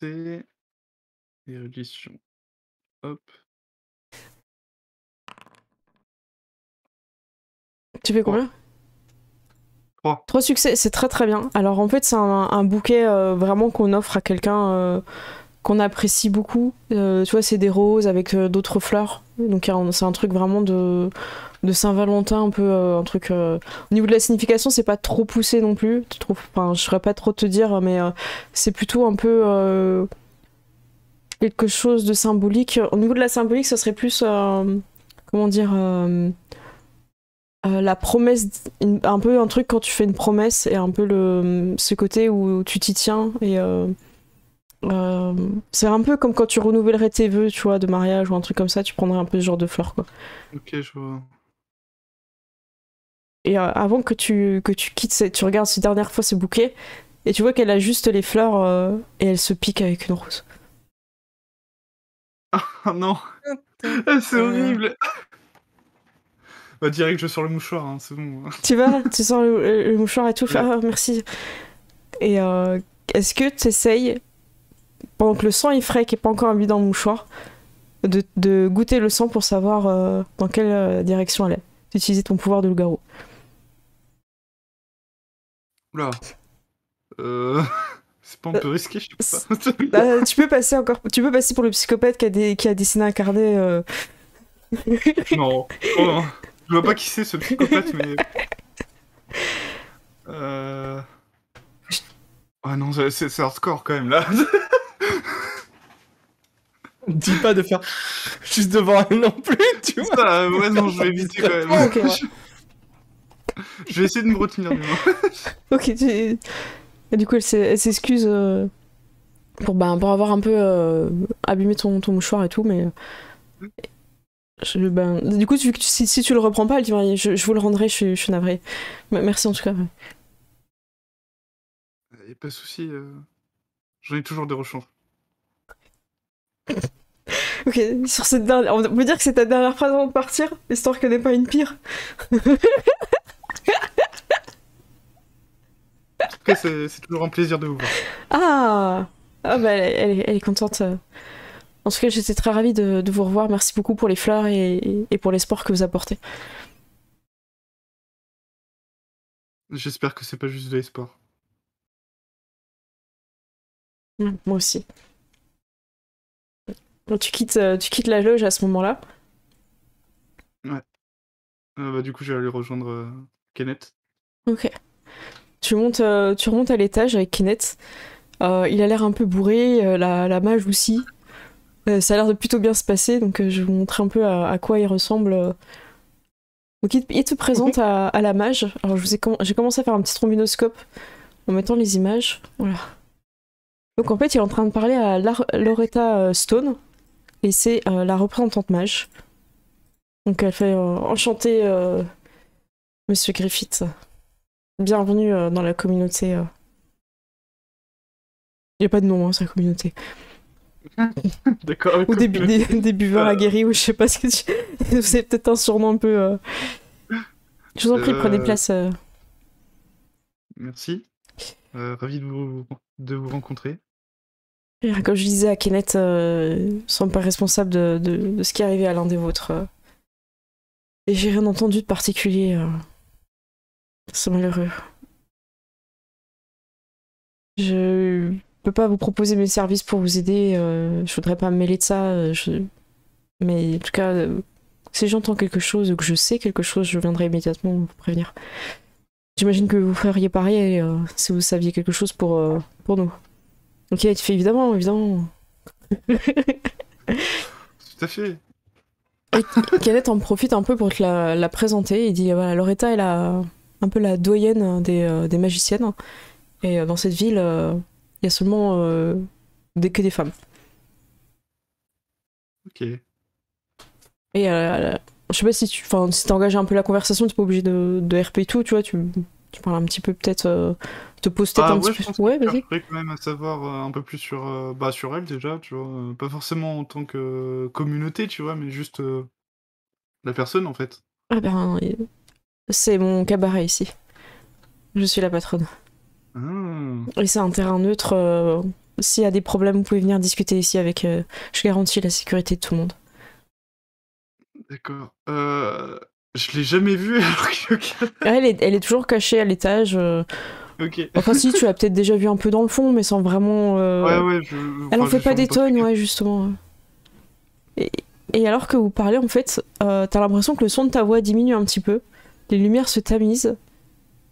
T érudition. Hop. Tu fais combien? 3 succès, c'est très très bien. Alors en fait, c'est un bouquet vraiment qu'on offre à quelqu'un qu'on apprécie beaucoup. Tu vois, c'est des roses avec d'autres fleurs. Donc c'est un truc vraiment de Saint-Valentin, un peu un truc. Au niveau de la signification, c'est pas trop poussé non plus. Tu trouves? Enfin, je saurais pas trop te dire, mais c'est plutôt un peu quelque chose de symbolique. Au niveau de la symbolique, ça serait plus comment dire la promesse, un peu un truc quand tu fais une promesse et un peu ce côté où tu t'y tiens et c'est un peu comme quand tu renouvellerais tes vœux, tu vois, de mariage ou un truc comme ça, tu prendrais un peu ce genre de fleurs, quoi. Ok, je vois. Et avant que tu quittes, tu regardes cette dernière fois ce bouquet et tu vois qu'elle a juste les fleurs et elle se pique avec une rose. Oh non, c'est horrible. Bah direct, je sors le mouchoir, hein, c'est bon. Tu vas, tu sors le mouchoir et tout, Ouais. ah, merci. Et est-ce que tu essayes, pendant que le sang est frais, qui n'est pas encore imbu dans le mouchoir, de goûter le sang pour savoir dans quelle direction elle est, d'utiliser ton pouvoir de loup-garou? Oula. C'est pas un peu risqué, je sais pas. Bah, tu peux passer pour le psychopathe qui a dessiné un carnet. Non. Oh, non. Je vois pas qui c'est ce psychopathe, mais. Ah non, c'est hardcore quand même là. Dis pas de faire juste devant elle non plus, tu vois. Ça, ouais, non, je vais éviter quand même. Ok, ouais. Je vais essayer de me retenir du moins. Ok, et du coup, elle s'excuse pour avoir un peu abîmé ton mouchoir et tout, mais. Du coup, si tu le reprends pas, elle dit je vous le rendrai, je suis navrée. Merci en tout cas. Ouais. Y'a pas de soucis, j'en ai toujours des rechanges. Ok, sur cette dernière. On peut dire que c'est ta dernière phrase avant de partir, histoire qu'elle n'ait pas une pire. En tout cas, c'est toujours un plaisir de vous voir. Ah bah elle est contente. En tout cas, j'étais très ravie de vous revoir. Merci beaucoup pour les fleurs et pour l'espoir que vous apportez. J'espère que c'est pas juste de l'espoir. Moi aussi. Donc, tu quittes la loge à ce moment-là. Ouais. Bah du coup, je vais aller rejoindre Kenneth. Ok. Tu remontes à l'étage avec Kenneth. Il a l'air un peu bourré, la mage aussi. Ça a l'air de plutôt bien se passer, donc je vais vous montrer un peu à quoi il ressemble. Donc il te présente à la mage. Alors j'ai commencé à faire un petit trombinoscope en mettant les images. Voilà. Donc en fait, il est en train de parler à Loretta Stone, et c'est la représentante mage. Donc elle fait enchanté, Monsieur Griffith. Bienvenue dans la communauté. Il n'y a pas de nom, hein, c'est la communauté. D'accord. Ou des buveurs aguerris, ou je sais pas ce que tu... C'est peut-être un surnom un peu... Je vous en prie, prenez place. Merci. Ravi de vous rencontrer. Et, comme je disais à Kenneth, ne sont pas responsables de ce qui est arrivé à l'un des vôtres. Et j'ai rien entendu de particulier. C'est malheureux. Je peux pas vous proposer mes services pour vous aider. Je voudrais pas me mêler de ça. Mais en tout cas, si j'entends quelque chose ou que je sais quelque chose, je viendrai immédiatement vous prévenir. J'imagine que vous feriez pareil si vous saviez quelque chose pour nous. Ok, tu fais évidemment. Tout à fait. Et Kenneth en profite un peu pour te la présenter. Il dit voilà, Loretta est un peu la doyenne des magiciennes. Et dans cette ville, il y a seulement que des femmes. Ok. Et je sais pas si si t'as engagé un peu la conversation, t'es pas obligé de RP et tout, tu vois, tu parles un petit peu peut-être, te poses peut-être un petit peu. Ouais, vas-y. J'aimerais quand même à savoir un peu plus sur elle déjà, tu vois. Pas forcément en tant que communauté, tu vois, mais juste la personne en fait. Ah ben, c'est mon cabaret ici. Je suis la patronne. Ah. Et c'est un terrain neutre. S'il y a des problèmes, vous pouvez venir discuter ici avec. Je garantis la sécurité de tout le monde. D'accord. Je l'ai jamais vue alors que. Elle est toujours cachée à l'étage. Ok. Enfin, si, tu l'as peut-être déjà vu un peu dans le fond, mais sans vraiment. Ouais, Elle en enfin, fait j'ai pas des sûrement tonnes, fait ouais, justement. Et, et alors que vous parlez, en fait, t'as l'impression que le son de ta voix diminue un petit peu, les lumières se tamisent,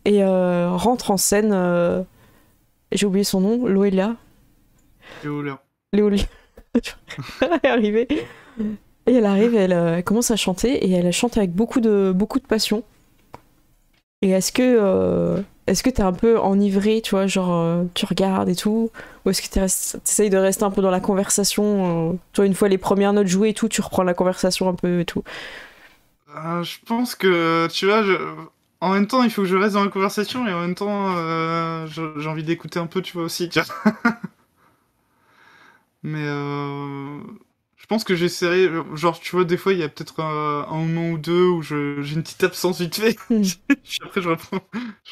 et rentre en scène. J'ai oublié son nom, Loelia. Léolia. Léolia. Elle est arrivée. Et elle arrive, elle commence à chanter, et elle chante avec beaucoup de passion. Et est-ce que t'es un peu enivré, tu vois, genre tu regardes et tout, ou est-ce que t'essayes de rester un peu dans la conversation, tu vois, une fois les premières notes jouées et tout, tu reprends la conversation un peu et tout. Je pense que, tu vois, en même temps, il faut que je reste dans la conversation et en même temps, j'ai envie d'écouter un peu, tu vois, aussi, tu vois. Mais je pense que j'essaierai, genre, tu vois, des fois, il y a peut-être un moment ou deux où j'ai une petite absence vite fait. Hmm. Puis après, je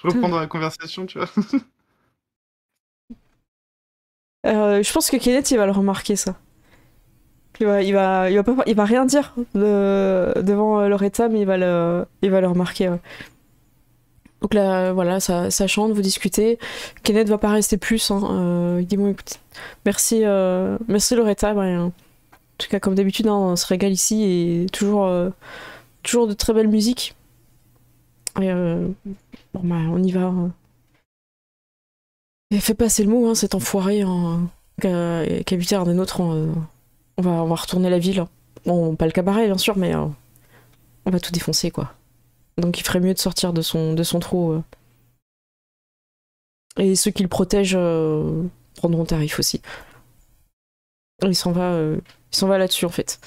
reprends dans la conversation, tu vois. Je pense que Kenneth, il va le remarquer, ça. Il va rien dire devant Loretta, mais il va le remarquer, ouais. Donc là, voilà, ça chante, vous discutez. Kenneth va pas rester plus, hein. Il dit, bon, écoute, merci Loretta. En tout cas, comme d'habitude, hein, on se régale ici et toujours de très belle musique. Et bon, bah, on y va. Et fais passer le mot, hein, cet enfoiré hein, qui habitait un des nôtres. On va retourner la ville. Bon, pas le cabaret, bien sûr, mais on va tout défoncer, quoi. Donc il ferait mieux de sortir de son trou. Et ceux qui le protègent prendront tarif aussi. Il s'en va là-dessus, en fait.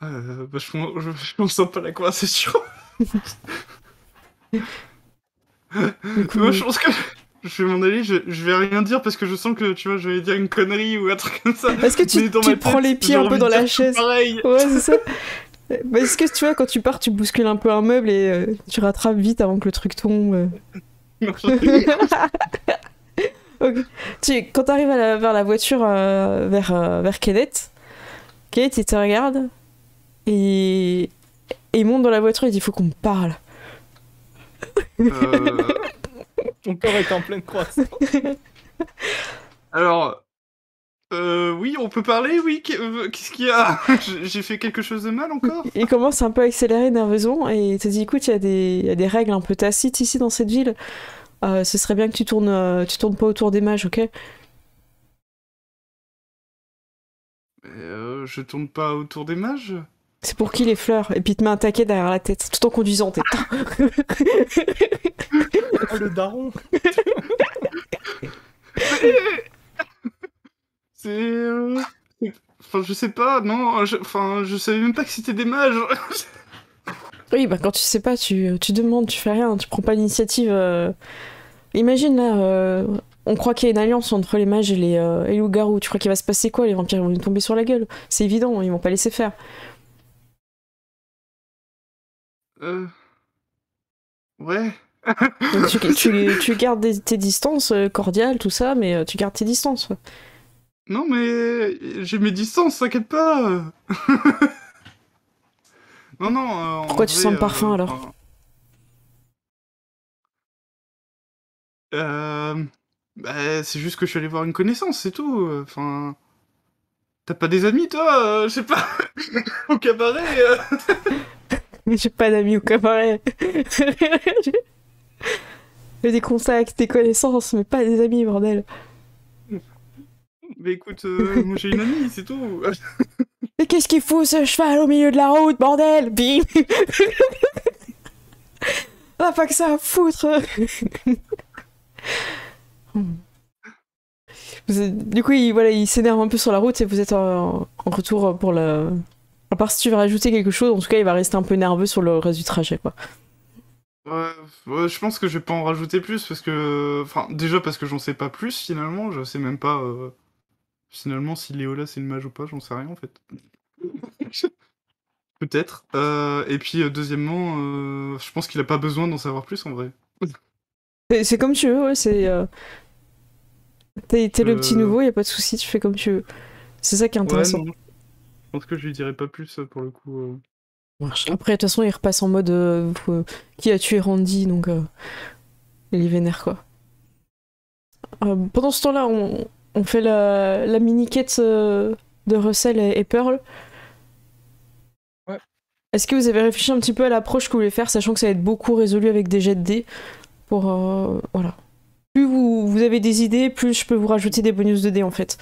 Bah, je m'en sens pas la conversation. Du coup, Moi, je pense que je vais m'en aller, je vais rien dire parce que je sens que, tu vois, je vais dire une connerie ou un truc comme ça. est-ce que tu Mais dans te ma prends tête, les pieds j'ai un peu envie dans de la dire chaise? pareil. Ouais, c'est ça. Bah, est-ce que tu vois, quand tu pars, tu bouscules un peu un meuble et tu rattrapes vite avant que le truc tombe Non, j'en ai- Ok. Quand t'arrives vers la voiture, vers Kenneth, Kenneth, il te regarde et il monte dans la voiture et il dit, faut qu'on me parle. Euh, Ton corps est en pleine croissance. Alors, oui, on peut parler, oui. Qu'est-ce qu'il y a? J'ai fait quelque chose de mal encore? Il commence un peu à accélérer nerveusement et il te dit, écoute, il y a des règles un peu tacites ici dans cette ville. Ce serait bien que tu tournes pas autour des mages, ok? Je tourne pas autour des mages? C'est pour qui les fleurs? Et puis il te met un taquet derrière la tête, tout en conduisant. Oh, le daron. C'est... Enfin, je sais pas, non, enfin, je savais même pas que c'était des mages. Oui, bah quand tu sais pas, tu demandes, tu fais rien, tu prends pas l'initiative. Imagine là, on croit qu'il y a une alliance entre les mages et les loups-garous. Tu crois qu'il va se passer quoi? Les vampires vont nous tomber sur la gueule. C'est évident, ils vont pas laisser faire. Ouais. Donc tu gardes tes distances cordiales, tout ça, mais tu gardes tes distances. Non, mais j'ai mes distances, t'inquiète pas. Non, non, en Pourquoi tu vrai, sens le parfum alors? enfin, euh, bah, c'est juste que je suis allé voir une connaissance, c'est tout. Enfin, t'as pas des amis, toi? Je sais pas, au cabaret? J'ai pas d'amis au cabaret. J'ai des contacts, des connaissances, mais pas des amis, bordel. Mais écoute, moi j'ai une amie, c'est tout. Mais qu'est-ce qu'il fout ce cheval au milieu de la route, bordel? Bim. Ah, pas que ça à foutre. Du coup, il s'énerve un peu sur la route et vous êtes en retour pour le... À part si tu veux rajouter quelque chose, en tout cas, il va rester un peu nerveux sur le reste du trajet, quoi. Ouais, je pense que je vais pas en rajouter plus parce que. Enfin, déjà parce que j'en sais pas plus finalement, je sais même pas finalement si Léola c'est une mage ou pas, j'en sais rien en fait. Peut-être. Et puis deuxièmement, je pense qu'il a pas besoin d'en savoir plus en vrai. C'est comme tu veux, ouais, T'es le petit Euh, nouveau, y a pas de souci, tu fais comme tu veux. C'est ça qui est Ouais, intéressant. non, je pense que je lui dirai pas plus pour le coup. Marche. Après, de toute façon, il repasse en mode qui a tué Randy, donc il est vénère, quoi. Pendant ce temps-là, on fait la mini-quête de Russell et Pearl. Ouais. Est-ce que vous avez réfléchi un petit peu à l'approche que vous voulez faire, sachant que ça va être beaucoup résolu avec des jets de dés pour, voilà. Plus vous avez des idées, plus je peux vous rajouter des bonus de dés, en fait.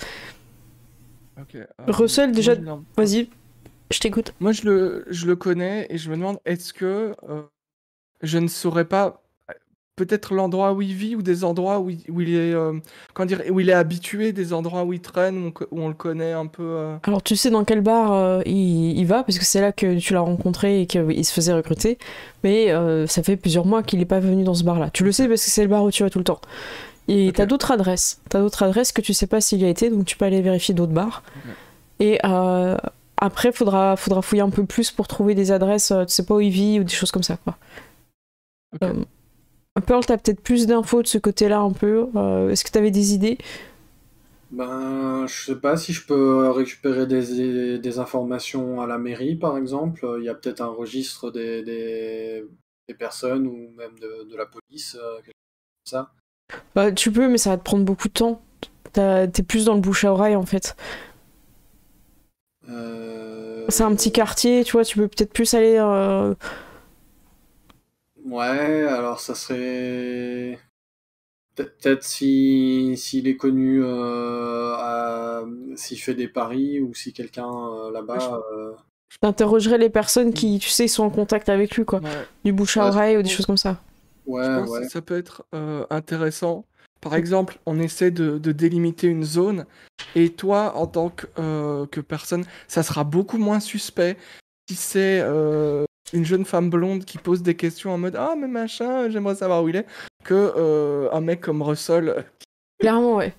Ok. Russell, déjà, moi, vas-y, je t'écoute. Moi, je le connais et je me demande, est-ce que je ne saurais pas peut-être l'endroit où il vit ou des endroits où il est, comment dire, où il est habitué, des endroits où il traîne, où on le connaît un peu. Alors, tu sais dans quel bar il va, parce que c'est là que tu l'as rencontré et qu'il se faisait recruter, mais ça fait plusieurs mois qu'il n'est pas venu dans ce bar-là. Tu le sais parce que c'est le bar où tu vas tout le temps. Et Ok. t'as d'autres adresses. T'as d'autres adresses que tu sais pas s'il y a été, donc tu peux aller vérifier d'autres bars. Ok. Et après, faudra fouiller un peu plus pour trouver des adresses, tu sais pas où il vit ou des choses comme ça, quoi. Ok. Pearl, t'as peut-être plus d'infos de ce côté-là un peu. Est-ce que t'avais des idées? Ben, je sais pas si je peux récupérer des informations à la mairie, par exemple. Il y a peut-être un registre des personnes ou même de la police, quelque chose comme ça. Bah, tu peux, mais ça va te prendre beaucoup de temps. T'es plus dans le bouche à oreille, en fait. C'est un petit quartier, tu vois, tu peux peut-être plus aller... Ouais, alors ça serait... Peut-être s'il est connu, s'il fait des paris ou si quelqu'un là-bas... T'interrogerais les personnes qui, tu sais, sont en contact avec lui, quoi. Ouais. Du bouche à Ouais, oreille ou des choses comme ça. Je ouais, pense ouais. que ça peut être intéressant. Par exemple, on essaie de délimiter une zone et toi, en tant que personne, ça sera beaucoup moins suspect si c'est une jeune femme blonde qui pose des questions en mode «Ah, mais machin, j'aimerais savoir où il est», que un mec comme Russell. Clairement, ouais.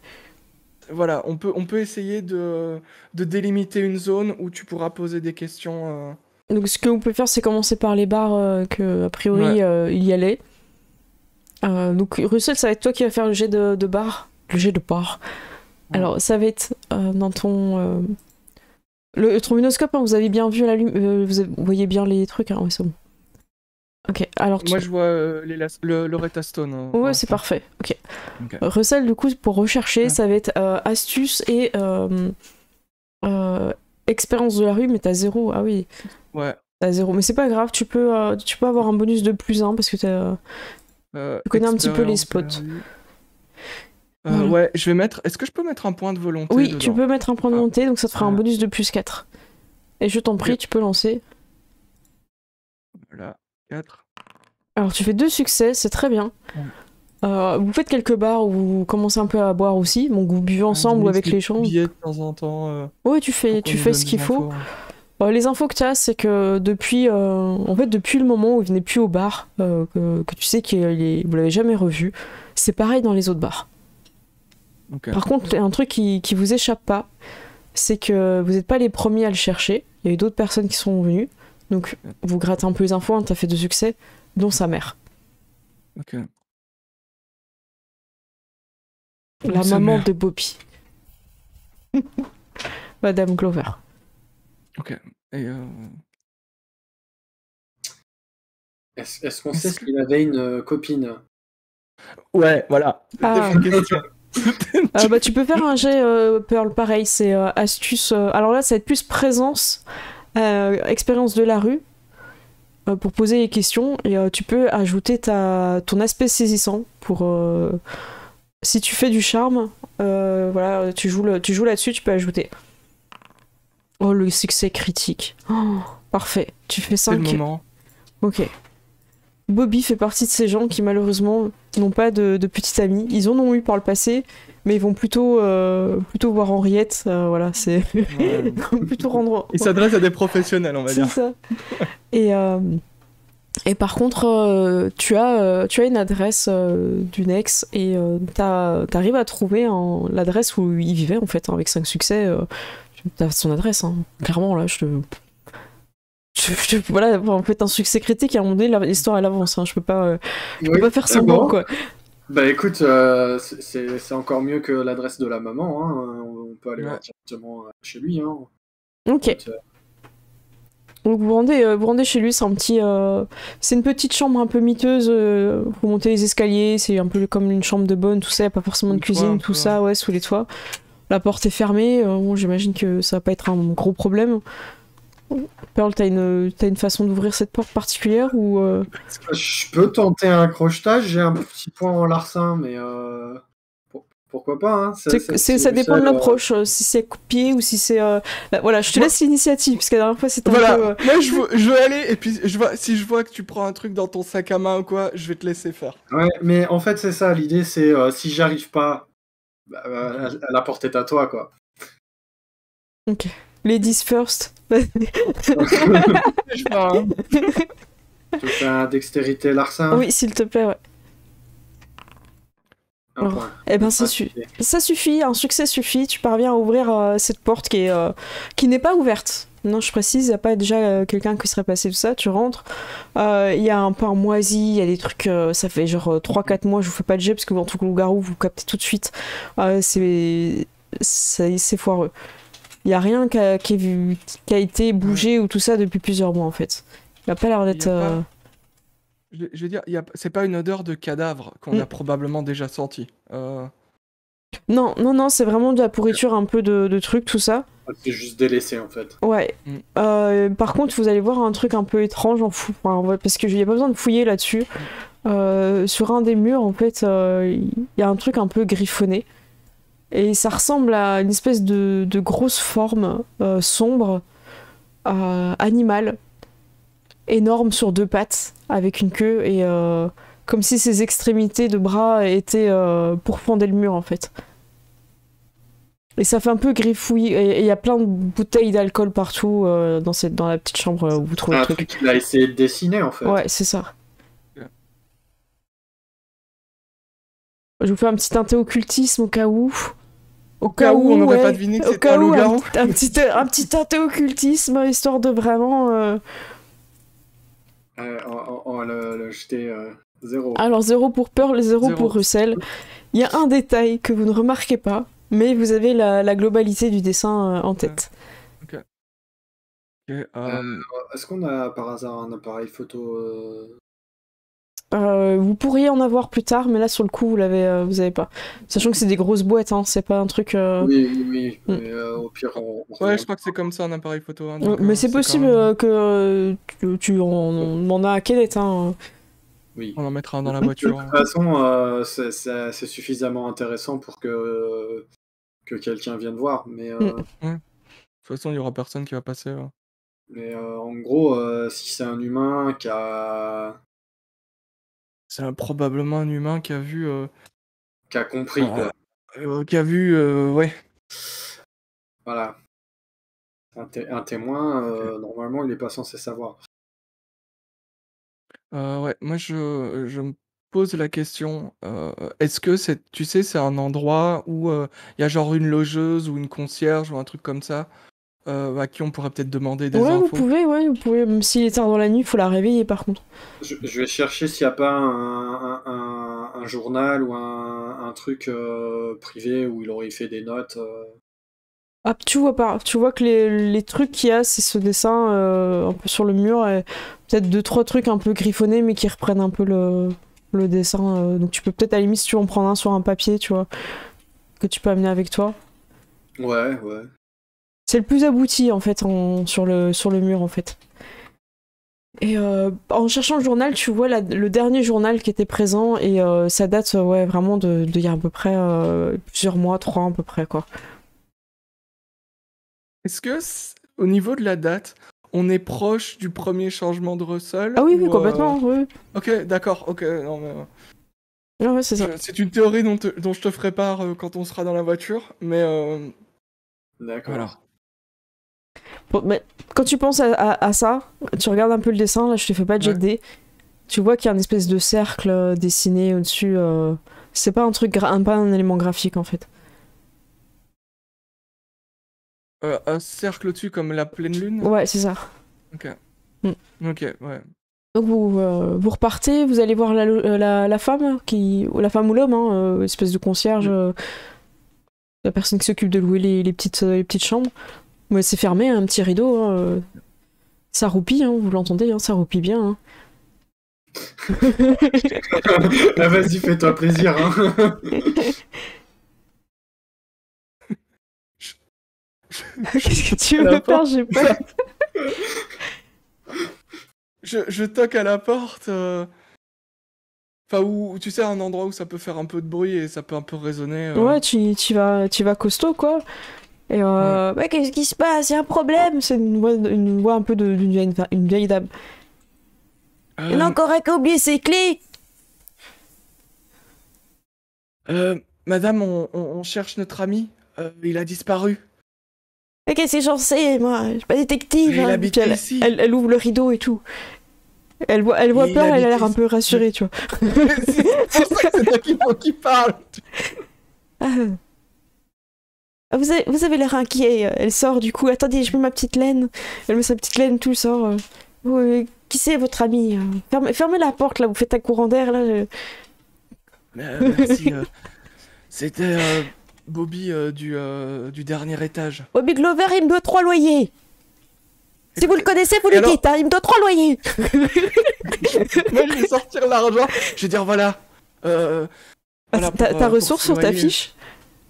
Voilà, on peut essayer de délimiter une zone où tu pourras poser des questions. Donc ce que vous pouvez faire, c'est commencer par les bars que, a priori, Ouais. il y allait. Donc Russell, ça va être toi qui vas faire le jet de bar. Le jet de bar. Ouais. Alors, ça va être dans ton... Le trombinoscope, hein, vous avez bien vu la lumière... vous voyez bien les trucs, hein, ouais, c'est bon. Ok, alors... Moi, je vois le Reta Stone. Pour Ouais, c'est l'instant. parfait. Ok. Ok. Russell, du coup, pour rechercher, Ouais. ça va être astuce et expérience de la rue, mais t'as 0. Ah oui, Ouais. t'as 0. Mais c'est pas grave, tu peux avoir un bonus de +1 parce que tu connais un petit peu les Expérience de la spots. rue. Voilà. Ouais, je vais mettre. Est-ce que je peux mettre un point de volonté Oui, dedans? tu peux mettre un point de Ah. montée, donc ça te fera un Ouais. bonus de +4. Et je t'en prie, Ok. tu peux lancer. Voilà, 4. Alors tu fais 2 succès, c'est très bien. Vous faites quelques bars où vous commencez un peu à boire aussi, donc vous buvez ensemble ou avec les gens. Billets de temps en temps. Oui, tu fais pour qu'on nous ce donne qu'il des faut. infos. Les infos que tu as, c'est que depuis le moment où il venait plus au bar, que tu sais que vous l'avez jamais revu, c'est pareil dans les autres bars. Ok. Par contre, il y a un truc qui vous échappe pas, c'est que vous n'êtes pas les premiers à le chercher. Il y a eu d'autres personnes qui sont venues, donc vous grattez un peu les infos. T'as fait 2 succès, dont sa mère, Ok. la Sa maman mère. de Bobby, Madame Glover. Ok. Et Est-ce qu'on sait s'il avait une copine? ouais, voilà. Ah. C'était ma question. Bah, tu peux faire un jet Pearl, pareil, c'est astuce. Alors là, ça va être plus présence, expérience de la rue, pour poser les questions, et tu peux ajouter ton aspect saisissant pour. Si tu fais du charme, voilà, tu joues là-dessus, tu peux ajouter. Oh, le succès critique. Oh, parfait, tu fais C'est le 5. moment. Ok. Bobby fait partie de ces gens qui malheureusement n'ont pas de petite amie. Ils en ont eu par le passé, mais ils vont plutôt voir Henriette. Voilà, c'est Ouais. plutôt rendre. Il s'adresse à des professionnels, on va C'est dire. ça. Et par contre, tu as une adresse d'une ex et t'arrives à trouver l'adresse où il vivait en fait, hein, avec 5 succès. T'as son adresse, hein. Clairement là, voilà, en fait, un succès critique, à un moment donné, l'histoire elle avance, hein. Je peux pas faire semblant, bon. quoi. Bah écoute, c'est encore mieux que l'adresse de la maman, hein. On peut aller voir directement chez lui, hein. Ok. Écoute, Donc vous rendez chez lui, c'est un petit, c'est une petite chambre un peu miteuse. Vous montez les escaliers, c'est un peu comme une chambre de bonne, tout ça, y a pas forcément de cuisine, tout ça, ouais, sous les toits. La porte est fermée. Bon, j'imagine que ça va pas être un gros problème. Pearl, t'as une façon d'ouvrir cette porte particulière ou Je peux tenter un crochetage, j'ai un petit point en larcin, mais pourquoi pas, hein. Ça dépend de l'approche, si c'est coup-de-pied ou si c'est... Bah, voilà, je te laisse l'initiative, parce que la dernière fois c'était Voilà, un peu... moi je veux aller, et puis si je vois que tu prends un truc dans ton sac à main ou quoi, je vais te laisser faire. Ouais, mais en fait c'est ça, l'idée c'est si j'arrive pas, la porte est à toi, quoi. Ok. Ladies first. Je pars, hein. Tu fais un dextérité larcin. Oui, s'il te plaît, ouais. Un point. Eh ben ça suffit, un succès suffit, tu parviens à ouvrir cette porte qui n'est pas ouverte. Non, je précise, il n'y a pas déjà quelqu'un qui serait passé tout ça, tu rentres, il y a un pain moisi, il y a des trucs, ça fait genre 3-4 mois, je vous fais pas de jet parce que en tout cas loup-garou, vous captez tout de suite, c'est foireux. Il n'y a rien qui a été bougé ou tout ça depuis plusieurs mois en fait. Il n'a pas l'air d'être... Je veux dire, c'est pas une odeur de cadavre qu'on a probablement déjà senti. Non, c'est vraiment de la pourriture, un peu de trucs, tout ça. C'est juste délaissé en fait. Ouais. Par contre, vous allez voir un truc un peu étrange, parce qu'il n'y a pas besoin de fouiller là-dessus. Sur un des murs, en fait, il y a un truc un peu griffonné. Et ça ressemble à une espèce de grosse forme sombre, animale, énorme sur 2 pattes, avec une queue, et comme si ses extrémités de bras étaient pour fonder le mur, en fait. Et ça fait un peu griffouille, et il y a plein de bouteilles d'alcool partout dans la petite chambre où vous trouvez le truc. Un truc qu'il a essayé de dessiner, en fait. Ouais, c'est ça. Je vous fais un petit teinté occultisme au cas où. Au cas où on n'aurait pas deviné que c'était un loup-garou. Un petit teinté occultisme, histoire de vraiment... On va le jeter 0. Alors 0 pour Pearl, 0 pour Russell. Il y a un détail que vous ne remarquez pas, mais vous avez la globalité du dessin en tête. Ok. Est-ce qu'on a par hasard un appareil photo Vous pourriez en avoir plus tard, mais là sur le coup vous avez pas. Sachant que c'est des grosses boîtes, hein, c'est pas un truc. Oui. Mais, au pire, ouais, je crois que c'est comme ça un appareil photo. Hein, donc, mais c'est possible que tu en as à Kenneth. Hein. Oui. On en mettra un dans la voiture. De toute façon, c'est suffisamment intéressant pour que quelqu'un vienne voir. Mais, ouais. De toute façon, il y aura personne qui va passer. Mais en gros, si c'est un humain qui a... C'est probablement un humain qui a vu... qui a compris, quoi. Qui a vu... ouais. Voilà. Un témoin, normalement, il n'est pas censé savoir. Ouais, moi je me pose la question, est-ce que tu sais, c'est un endroit où il y a genre une logeuse ou une concierge ou un truc comme ça, à qui on pourrait peut-être demander des infos? Vous pouvez, même s'il est tard dans la nuit, il faut la réveiller par contre. Je vais chercher s'il n'y a pas un journal ou un truc privé où il aurait fait des notes. Ah, tu vois pas. Tu vois que les trucs qu'il y a, c'est ce dessin un peu sur le mur, et peut-être 2-3 trucs un peu griffonnés, mais qui reprennent un peu le dessin. Donc tu peux peut-être à la limite, si tu veux en prendre un sur un papier, tu vois, que tu peux amener avec toi. Ouais. C'est le plus abouti en fait sur le mur en fait. Et en cherchant le journal, tu vois le dernier journal qui était présent, et ça date vraiment de il y a à peu près plusieurs mois, 3 à peu près quoi. Est-ce que, au niveau de la date, on est proche du premier changement de Russell? Ah oui, complètement, oui. Ok, d'accord, ok, non mais... Ah ouais, c'est ça. C'est une théorie dont je te ferai part quand on sera dans la voiture, mais... D'accord. Voilà. Bon, mais quand tu penses à ça, tu regardes un peu le dessin, là je te fais pas de jet de dés, tu vois qu'il y a une espèce de cercle dessiné au-dessus, c'est pas un truc, pas un élément graphique en fait. Un cercle au-dessus comme la pleine lune? Ouais, c'est ça. Ok. Ok, ouais. Donc vous repartez, vous allez voir la femme, la femme ou l'homme, hein, espèce de concierge, la personne qui s'occupe de louer les petites chambres. Mais c'est fermé, un petit rideau. Ça roupille, hein, vous l'entendez, hein, ça roupille bien. Hein. Ah, vas-y, fais-toi plaisir. Hein. Qu'est-ce que tu veux faire? J'ai pas. Je toque à la porte. Enfin, où tu sais, un endroit où ça peut faire un peu de bruit et ça peut un peu résonner. Ouais, tu vas costaud, quoi. Et ouais, qu'est-ce qui se passe? Il y a un problème. C'est une voix un peu d'une vieille dame. Il y en a encore un qui a oublié ses clés. Madame, on cherche notre ami. Il a disparu. Mais qu'est-ce que j'en sais, moi? Je suis pas détective. Il Hein. habite Puis ici. elle ouvre le rideau et tout. Elle voit Il peur, elle a habite l'air un ici. peu rassurée, tu vois. C'est pour ça que c'est toi qu'il faut qu'il parle. Ah, vous avez l'air inquiet. Elle sort du coup. Attendez, je mets ma petite laine. Elle met sa petite laine, tout sort. Qui c'est votre ami? Fermez la porte là, vous faites un courant d'air là. Merci. C'était Bobby du dernier étage. Bobby Glover, il me doit 3 loyers. Si vous le connaissez, vous le alors... dites, hein, il me doit 3 loyers. Moi, je vais sortir l'argent. Je vais dire voilà. Voilà t'as ressources sur ta fiche?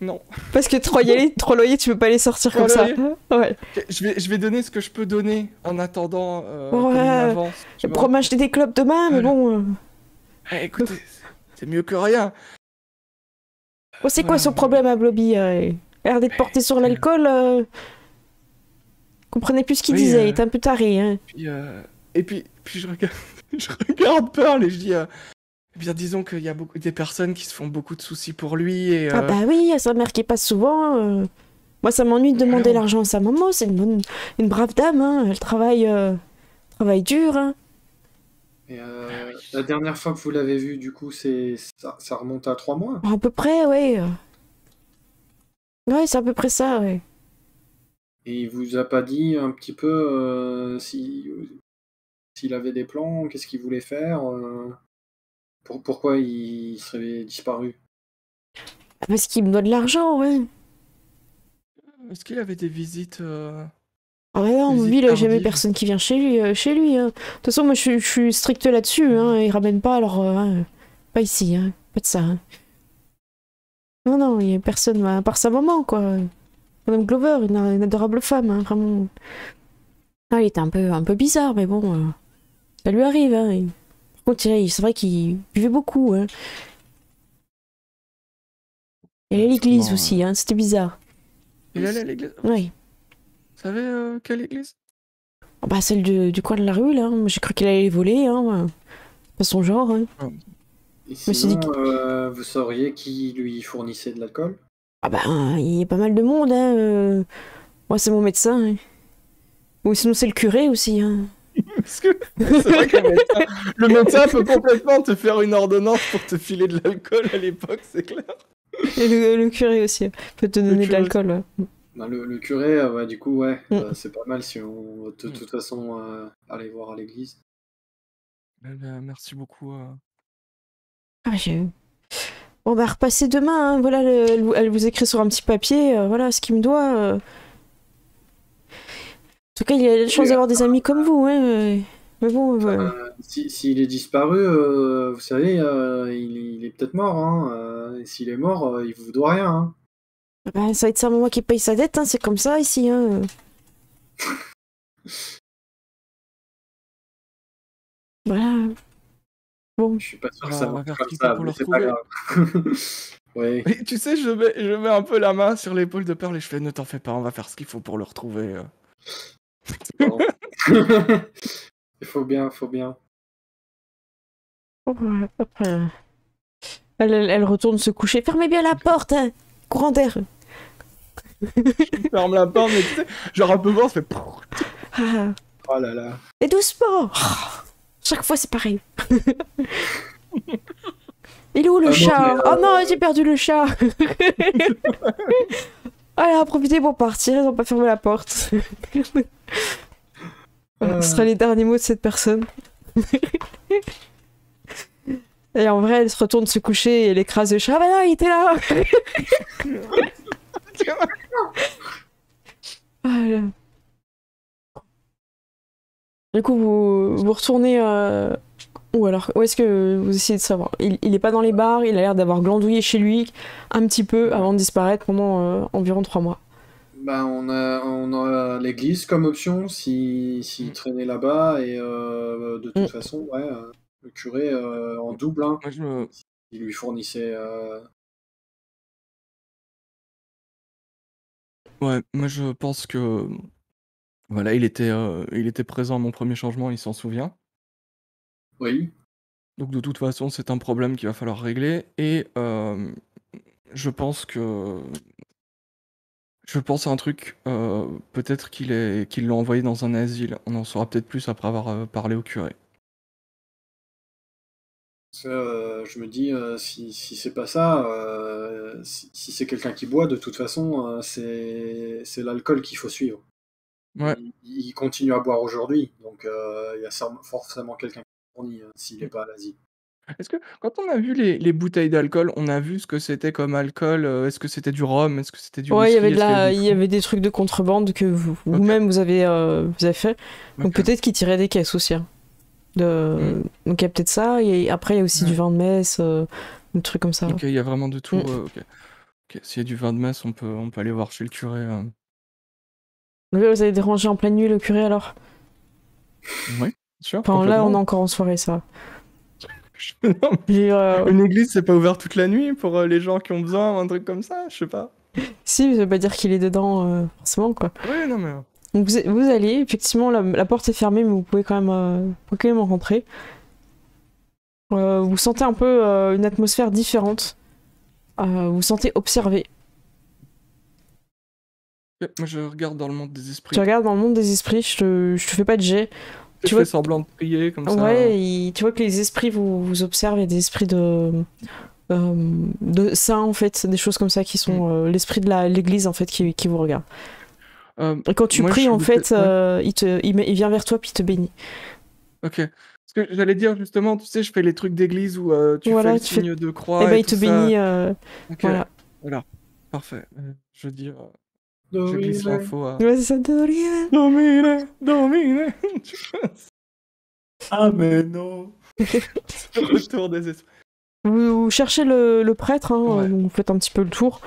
Non. Parce que 3 loyers, tu peux pas les sortir comme ça. Ouais. Je vais donner ce que je peux donner en attendant comme une avance. Pour m'acheter des clopes demain, mais bon. Écoutez, c'est mieux que rien. Oh, c'est quoi son problème à Bobby? Il a l'air d'être porté sur l'alcool. Comprenez plus ce qu'il disait, il est un peu taré. Hein. Et puis je regarde Pearl et je dis. Eh bien, disons qu'il y a des personnes qui se font beaucoup de soucis pour lui et... Ah bah oui, il y a sa mère qui passe souvent. Moi, ça m'ennuie de demander l'argent à sa maman. C'est une brave dame, hein. Elle travaille dur. Hein. Et la dernière fois que vous l'avez vue, du coup, ça remonte à 3 mois? À peu près, ouais. Ouais, c'est à peu près ça, ouais. Et il vous a pas dit un petit peu s'il avait des plans, qu'est-ce qu'il voulait faire pourquoi il serait disparu? Parce qu'il me doit de l'argent, ouais. Est-ce qu'il avait des visites Ah bah non, lui, il a jamais personne qui vient chez lui. Hein. De toute façon, moi, je suis stricte là-dessus. Hein. Il ramène pas, alors... pas ici, hein. Pas de ça. Hein. Non, il y a personne, à part sa maman, quoi. Madame Glover, une adorable femme, hein, vraiment. Ah, il était un peu bizarre, mais bon... ça lui arrive, hein. Par contre, c'est vrai qu'il buvait beaucoup. Hein. Il allait à l'église aussi, hein, c'était bizarre. Il allait à l'église? Oui. Vous savez quelle église? Oh, bah, celle du coin de la rue, là. J'ai cru qu'il allait les voler, hein. Pas son genre. Hein. Et sinon, vous sauriez qui lui fournissait de l'alcool? Ah bah, il y a pas mal de monde, hein. Moi, c'est mon médecin. Hein. Ou sinon, c'est le curé aussi, hein. Parce que c'est vrai que le médecin peut complètement te faire une ordonnance pour te filer de l'alcool à l'époque, c'est clair. Et le curé aussi peut te donner de l'alcool. Ouais. Ben, le curé, ouais, du coup, ouais, c'est pas mal si on de toute façon aller voir à l'église. Merci beaucoup. Ah, bon, bah, repassez demain. Hein. Voilà, elle vous écrit sur un petit papier. Voilà ce qu'il me doit. En tout cas, il a la chance d'avoir des amis comme vous, hein. Mais bon, s'il est disparu, vous savez, il est peut-être mort, hein. Et s'il est mort, il vous doit rien, hein. Bah, ça va être sa maman qui paye sa dette, hein. C'est comme ça ici, hein. Voilà. Bon. Je suis pas sûr que ça va faire comme ça, mais c'est pas grave. Ouais. Et tu sais, je mets un peu la main sur l'épaule de Pearl et je fais ne t'en fais pas, on va faire ce qu'il faut pour le retrouver. Il faut bien. Après, elle retourne se coucher. Fermez bien la porte, hein. Courant d'air. Je ferme la porte, mais tu sais, genre un peu voir, ça fait... Ah. Oh là là. Et doucement. Chaque fois, c'est pareil. Il est où le chat? Oh non, j'ai perdu le chat. Allez, profitez pour partir, ils n'ont pas fermé la porte. Voilà, ce sera les derniers mots de cette personne. Et en vrai, elle se retourne se coucher et elle écrase le chat. Ah bah non, il était là. Ah là. Du coup, vous retournez... Ou alors, où est-ce que vous essayez de savoir? Il est pas dans les bars, il a l'air d'avoir glandouillé chez lui un petit peu avant de disparaître pendant environ 3 mois. Bah, on a l'église comme option s'il traînait là-bas et de toute façon, ouais, le curé en double, hein, Moi, il lui fournissait. ouais, moi je pense que voilà, il était présent à mon premier changement, il s'en souvient. Oui, Donc de toute façon, c'est un problème qu'il va falloir régler et je pense à un truc, peut-être qu'ils l'ont envoyé dans un asile. On en saura peut-être plus après avoir, parlé au curé. parce que, je me dis, si c'est pas ça, si c'est quelqu'un qui boit, de toute façon, c'est l'alcool qu'il faut suivre. Ouais. Il continue à boire aujourd'hui, donc il y a forcément quelqu'un qui fournit s'il n'est pas à l'asile. Est-ce que quand on a vu les bouteilles d'alcool, on a vu ce que c'était comme alcool? Est-ce que c'était du rhum? Est-ce que c'était du Ouais, whisky? Est-ce qu'il y avait il du y avait des trucs de contrebande que vous-même vous avez fait. Donc OK. peut-être qu'ils tiraient des caisses aussi, hein. Donc il y a peut-être ça, et après il y a aussi du vin de messe, des trucs comme ça. OK, il y a vraiment de tout, Mm. OK. OK, s'il y a du vin de messe, on peut aller voir chez le curé, Donc là, vous avez dérangé en pleine nuit le curé alors? Oui, bien sûr, Enfin là on est complètement. encore en soirée, ça va. Non, J'ai, une église, c'est pas ouvert toute la nuit pour, les gens qui ont besoin, un truc comme ça? Je sais pas. Si, ça veut pas dire qu'il est dedans, forcément, quoi. Oui, non, mais Donc vous allez, effectivement, la porte est fermée, mais vous pouvez quand même rentrer. Vous sentez un peu une atmosphère différente. Vous vous sentez observé. OK, moi je regarde dans le monde des Tu esprits. regardes dans le monde des esprits, je te fais pas de jet. Je Tu vois fais semblant de prier comme ça. Ouais, tu vois que les esprits vous observent, il y a des esprits de saints, en fait, des choses comme ça qui sont l'esprit de l'église, en fait, qui vous regarde. Et quand tu Moi, pries, je en vais fait, peut-être ouais. il vient vers toi puis il te bénit. OK. Parce que j'allais dire justement, tu sais, je fais les trucs d'église où, tu fais Voilà, le tu fais... signe de Et croix ben et il tout te ça. bénit, OK, voilà. voilà, parfait. Je dis, je Domine. glisse l'info à Ouais, c'est ça, Dorian. Domine, Domine. Ameno. Retour des esprits. Vous cherchez le prêtre, hein, Ouais. vous faites un petit peu le tour.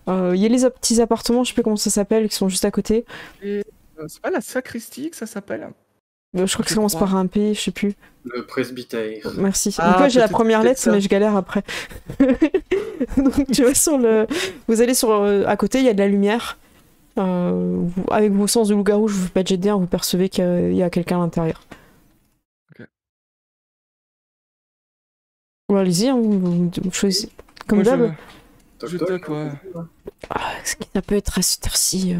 Il y a les petits appartements, je sais plus comment ça s'appelle, qui sont juste à côté. Et c'est pas la sacristie que ça s'appelle? Je crois que ça Je commence crois. par un P, je sais plus. Le presbytère. Merci. Ah, Donc là, j'ai la peut-être première lettre, ça. mais je galère après. Donc tu vas vous allez à côté, il y a de la lumière. Avec vos sens de loup-garou, je vous fais pas de jet de dés, hein, vous percevez qu'il y a quelqu'un à l'intérieur. OK. Bon, allez-y, hein, vous choisissez. Comme Moi, d'hab. je toque, ouais. Ce qui ça peut être à cette heure-ci.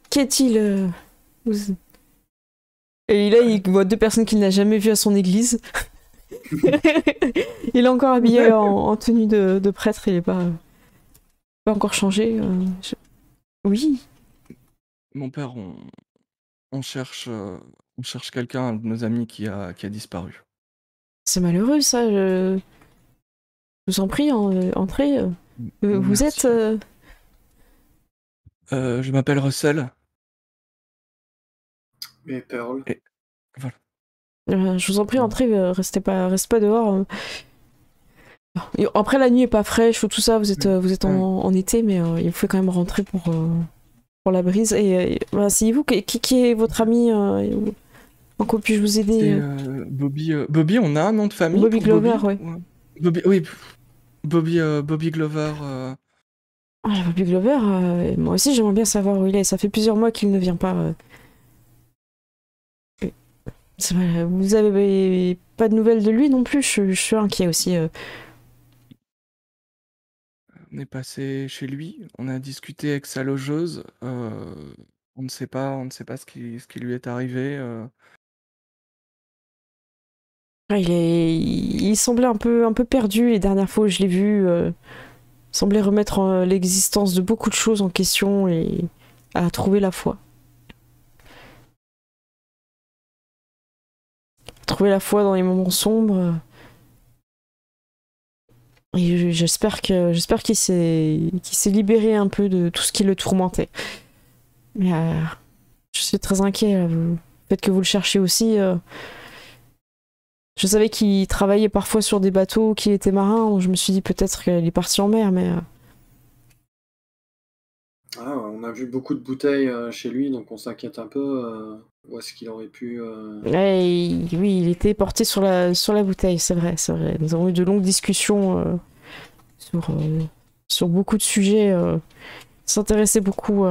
Qu'est-il Et là, il voit 2 personnes qu'il n'a jamais vues à son église. Il est encore habillé en tenue de prêtre, il est pas encore changé. Oui, Mon père, on cherche quelqu'un, un de nos amis qui a disparu. c'est malheureux ça. Je vous en prie, entrez. Vous Merci. êtes. Je m'appelle Russell. Et Pearl. Et voilà. Je vous en prie, entrez, restez pas dehors. Et après, la nuit est pas fraîche, tout ça, vous êtes en été, mais il vous faut quand même rentrer pour la brise. Et asseyez-vous, qui est votre ami en quoi puis-je vous aider C'est Bobby. Bobby, on a un nom de famille Bobby pour Glover, Bobby? ouais. Bobby, oui. Bobby Glover. Ah, Bobby Glover, moi aussi j'aimerais bien savoir où il est. Ça fait plusieurs mois qu'il ne vient pas. C'est vrai, vous avez pas de nouvelles de lui non plus? Je suis inquiet aussi. On est passé chez lui, on a discuté avec sa logeuse. On ne sait pas ce qui lui est arrivé. Ouais, il semblait un peu perdu les dernières fois où je l'ai vu. Il semblait remettre l'existence de beaucoup de choses en question et à trouver la foi. Trouver la foi dans les moments sombres. Et j'espère qu'il s'est libéré un peu de tout ce qui le tourmentait. Mais je suis très inquiet. Peut-être que vous le cherchez aussi. Je savais qu'il travaillait parfois sur des bateaux, qu'il était marin. Donc je me suis dit peut-être qu'il est parti en mer, mais... Ah, ouais, on a vu beaucoup de bouteilles chez lui, donc on s'inquiète un peu. Où est-ce qu'il aurait pu... Oui, il était porté sur la bouteille, c'est vrai, c'est vrai. Nous avons eu de longues discussions sur beaucoup de sujets. Il s'intéressait beaucoup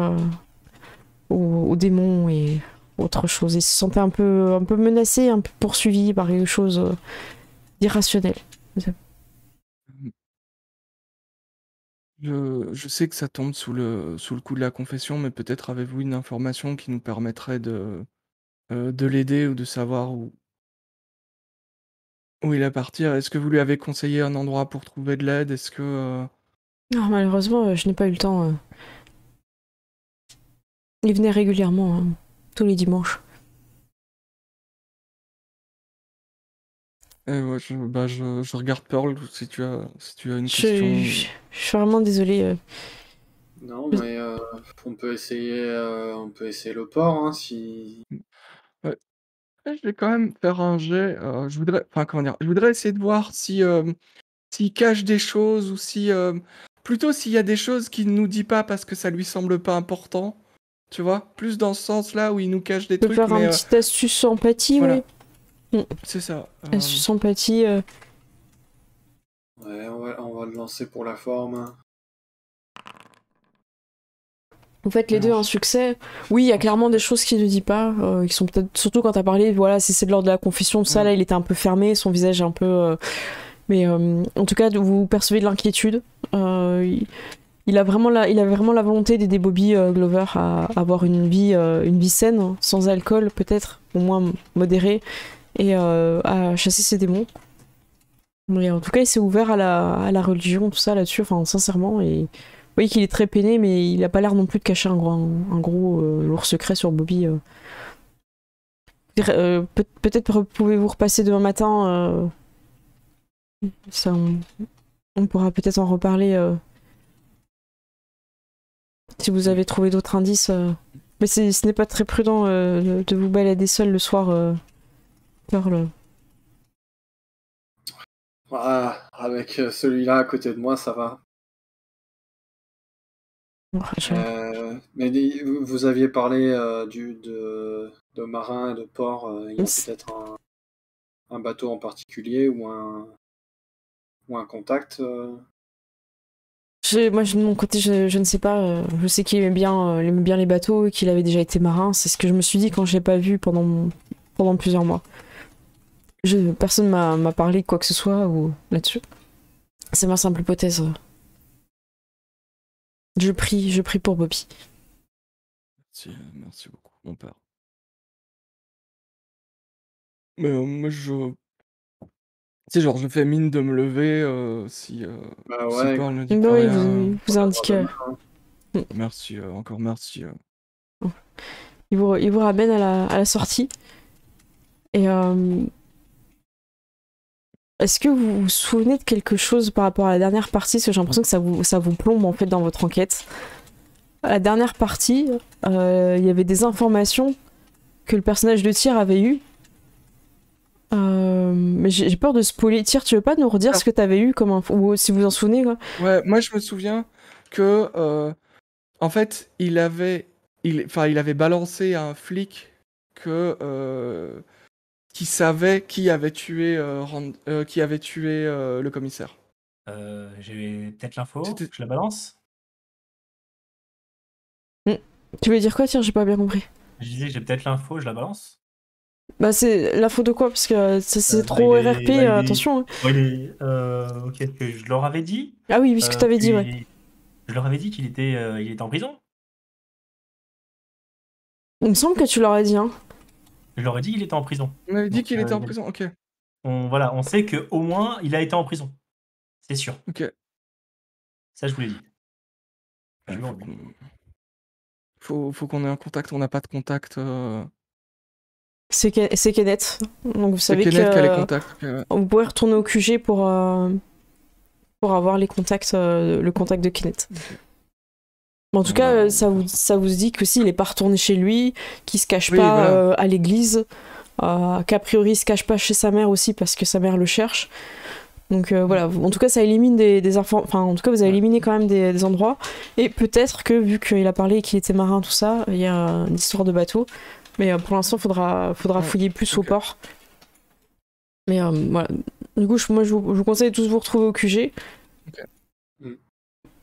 aux démons et autre chose. Il se sentait un peu menacé, un peu poursuivi par quelque chose d'irrationnel. Je sais que ça tombe sous le coup de la confession, mais peut-être avez-vous une information qui nous permettrait de l'aider ou de savoir où il est parti. Est-ce que vous lui avez conseillé un endroit pour trouver de l'aide? Est-ce que... Ah, malheureusement, je n'ai pas eu le temps. Il venait régulièrement, hein, tous les dimanches. Ouais, je regarde Pearl si tu as une Je question. suis vraiment désolée. Non, mais on peut essayer le port, hein, si... Ouais. Je vais quand même faire un jet. Je voudrais, enfin comment dire, je voudrais essayer de voir si s'il cache des choses ou si plutôt s'il y a des choses qu'il nous dit pas parce que ça lui semble pas important. Tu vois, plus dans ce sens-là où il nous cache des Je peux trucs, faire mais un petit astuce empathie, voilà, oui. c'est ça. Astuce empathie. Ouais, on va le lancer pour la forme. Vous faites les deux un succès. Oui, il y a clairement des choses qu'il ne dit pas, qui sont peut-être, surtout quand t'as parlé, voilà, si c'est de l'ordre de la confession, tout ça, là, il était un peu fermé, son visage un peu... Mais en tout cas, vous percevez de l'inquiétude. Il a vraiment la volonté d'aider Bobby Glover à avoir une vie saine, hein, sans alcool peut-être, au moins modérée, et à chasser ses démons. Mais en tout cas, il s'est ouvert à la religion, tout ça là-dessus, enfin sincèrement, et vous voyez qu'il est très peiné, mais il a pas l'air non plus de cacher un gros lourd secret sur Bobby. Peut-être pouvez-vous repasser demain matin, ça, on pourra peut-être en reparler si vous avez trouvé d'autres indices. Mais ce n'est pas très prudent de vous balader seul le soir, Pearl. Ah, avec celui-là à côté de moi, ça va. Mais vous aviez parlé de marin et de port. Il y a peut-être un bateau en particulier ou un contact. Moi, de mon côté, je ne sais pas. Je sais qu'il aimait bien les bateaux et qu'il avait déjà été marin. C'est ce que je me suis dit quand je l'ai pas vu pendant plusieurs mois. Personne m'a parlé de quoi que ce soit ou là-dessus. C'est ma simple hypothèse. Je prie pour Bobby. Merci beaucoup, mon père. Mais moi, tu sais, genre, je fais mine de me lever si Bah si ouais. Pearl ne dit Oui, pas rien. vous indique. Merci, encore merci. Il vous ramène à la sortie. Et est-ce que vous vous souvenez de quelque chose par rapport à la dernière partie? Parce que j'ai l'impression que ça vous plombe en fait dans votre enquête. À la dernière partie, il y avait des informations que le personnage de Tyr avait eues. Mais j'ai peur de spoiler. Tyr, tu veux pas nous redire ce que t'avais eu comme info, ou si vous en souvenez quoi? Ouais, moi je me souviens que en fait il avait balancé à un flic que qui savait qui avait tué le commissaire. J'ai peut-être l'info, C'était- je la balance. Tu veux dire quoi, Tyr? J'ai pas bien compris. Je disais, j'ai peut-être l'info, je la balance. Bah c'est l'info de quoi? Parce que c'est Bah, trop il est- RRP, bah, il est- attention. Hein. Ok, que je leur avais dit. Ah oui, ce que t'avais dit, ouais. Je leur avais dit qu'il était en prison. Il me semble que tu leur as dit, hein. Je leur ai dit qu'il était en prison. On avait dit Donc, qu'il était en prison, ok. On sait que au moins il a été en prison. C'est sûr. Ok. Ça, je vous l'ai dit. Faut qu'on ait un contact, on n'a pas de contact. C'est Kenneth. Donc vous savez Kenneth qui a les que contacts. vous pouvez retourner au QG pour avoir les contacts, le contact de Kenneth. Mais en tout Bon, cas, bah, ça vous dit que s'il est pas retourné chez lui, qu'il se cache Oui, pas voilà. à l'église, qu'a priori il se cache pas chez sa mère aussi parce que sa mère le cherche. Donc voilà, en tout cas ça élimine des enfin en tout cas vous avez Ouais. éliminé quand même des endroits. Et peut-être que vu qu'il a parlé qu'il était marin, tout ça, il y a une histoire de bateau. Mais pour l'instant faudra Ouais, fouiller plus au ok. port. Mais voilà. Du coup, moi je vous conseille de tous vous retrouver au QG. Ok.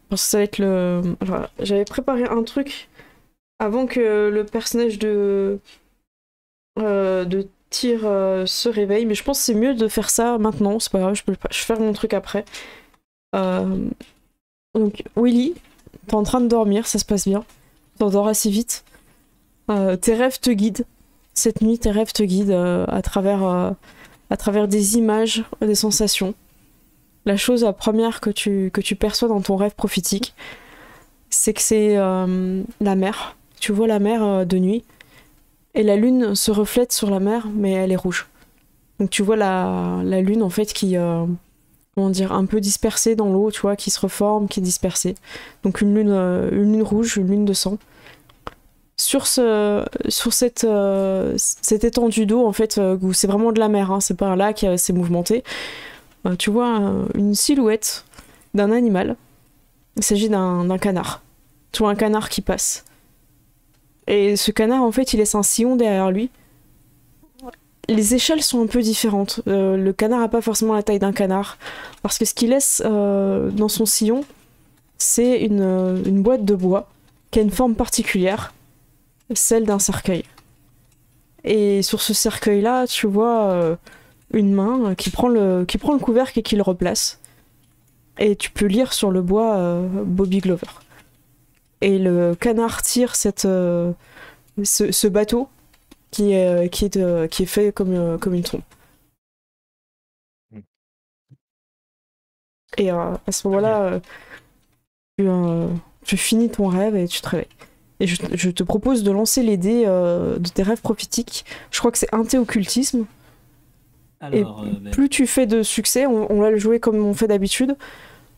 Parce que ça va être le. Alors, j'avais préparé un truc avant que le personnage de Tyr se réveille, mais je pense que c'est mieux de faire ça maintenant, c'est pas grave, je vais faire mon truc après. Euh, donc, Willy, t'es en train de dormir, ça se passe bien. T'endors assez vite. Tes rêves te guident. Cette nuit, tes rêves te guident à travers des images, des sensations. La chose la première que tu perçois dans ton rêve prophétique, c'est que c'est la mer. Tu vois la mer de nuit. Et la lune se reflète sur la mer, mais elle est rouge. Donc tu vois la lune en fait qui, comment dire, un peu dispersée dans l'eau, tu vois, qui se reforme, qui est dispersée. Donc une lune rouge, une lune de sang. Sur cette étendue d'eau en fait, où c'est vraiment de la mer, hein, c'est pas un lac, c'est mouvementé. Tu vois une silhouette d'un animal. Il s'agit d'un canard. Tu vois un canard qui passe. Et ce canard en fait, il laisse un sillon derrière lui. Les échelles sont un peu différentes. Le canard n'a pas forcément la taille d'un canard. Parce que ce qu'il laisse dans son sillon, c'est une boîte de bois qui a une forme particulière, celle d'un cercueil. Et sur ce cercueil-là, tu vois une main qui prend le couvercle et qui le replace. Et tu peux lire sur le bois Bobby Glover. Et le canard tire ce bateau qui est fait comme une trompe. Et à ce moment-là, tu finis ton rêve et tu te réveilles. Et je te propose de lancer les dés de tes rêves prophétiques. Je crois que c'est un occultisme. Alors, Plus tu fais de succès, on va le jouer comme on fait d'habitude.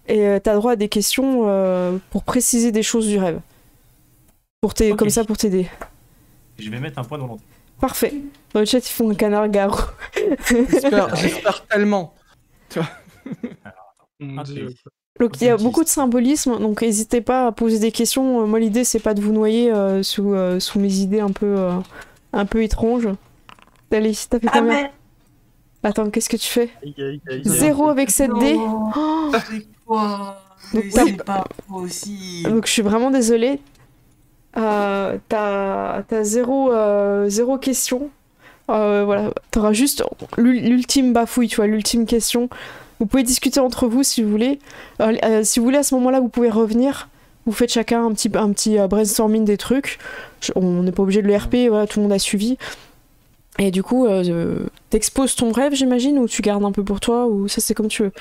Et t'as droit à des questions pour préciser des choses du rêve. Ok. Comme ça pour t'aider. Je vais mettre un point dans l'entrée. Parfait. Dans le chat, ils font un canard garou. J'espère tellement. Mon Dieu. Donc il y a beaucoup de symbolisme, donc n'hésitez pas à poser des questions. Moi l'idée c'est pas de vous noyer sous mes idées un peu étranges. Allez, t'as fait combien? Attends, qu'est-ce que tu fais? 0 avec 7 dés. Oh, c'est quoi? Donc, Mais t'as- c'est pas possible. Donc je suis vraiment désolée. T'as zéro question. Voilà, t'auras juste l'ultime bafouille, tu vois, l'ultime question. Vous pouvez discuter entre vous si vous voulez. Si vous voulez, à ce moment-là, vous pouvez revenir. Vous faites chacun un petit brainstorming des trucs. On n'est pas obligé de le RP, voilà, tout le monde a suivi. Et du coup, t'exposes ton rêve, j'imagine, ou tu gardes un peu pour toi, ou ça c'est comme tu veux.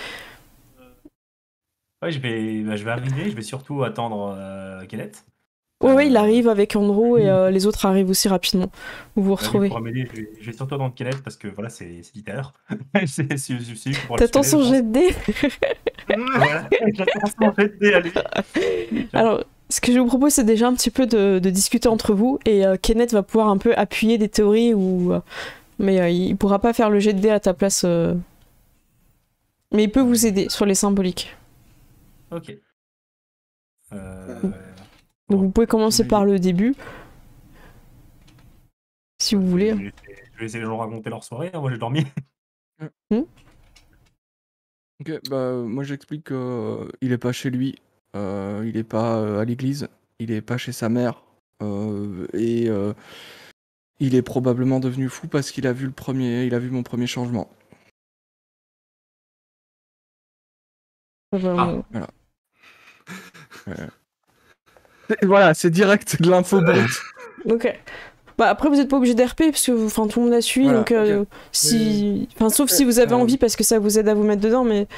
Ouais, je vais arriver, je vais surtout attendre Kenneth. Ouais, il arrive avec Andrew et les autres arrivent aussi rapidement. Vous vous Lui retrouvez. pourra m'aider, je vais surtout attendre Kenneth parce que voilà, c'est littéraire. c'est lui qui pourra le T'attends sauver, son je jet de dés. Voilà, j'attends son jet de dés à lui. Alors, ce que je vous propose, c'est déjà un petit peu de discuter entre vous, et Kenneth va pouvoir un peu appuyer des théories, mais il pourra pas faire le jet de dés à ta place. Mais il peut vous aider sur les symboliques. Ok. Donc vous pouvez commencer par le début, si vous voulez. Je vais laisser les gens raconter leur soirée, hein, moi j'ai dormi. Ok, bah moi j'explique qu'il est pas chez lui, il est pas à l'église, il est pas chez sa mère, et il est probablement devenu fou parce qu'il a vu mon premier changement. Voilà. Voilà, c'est direct de l'info brute. Ok. Bah après vous êtes pas obligé d'RP parce que tout le monde a suivi, Voilà, donc ok. sauf si vous avez envie parce que ça vous aide à vous mettre dedans, mais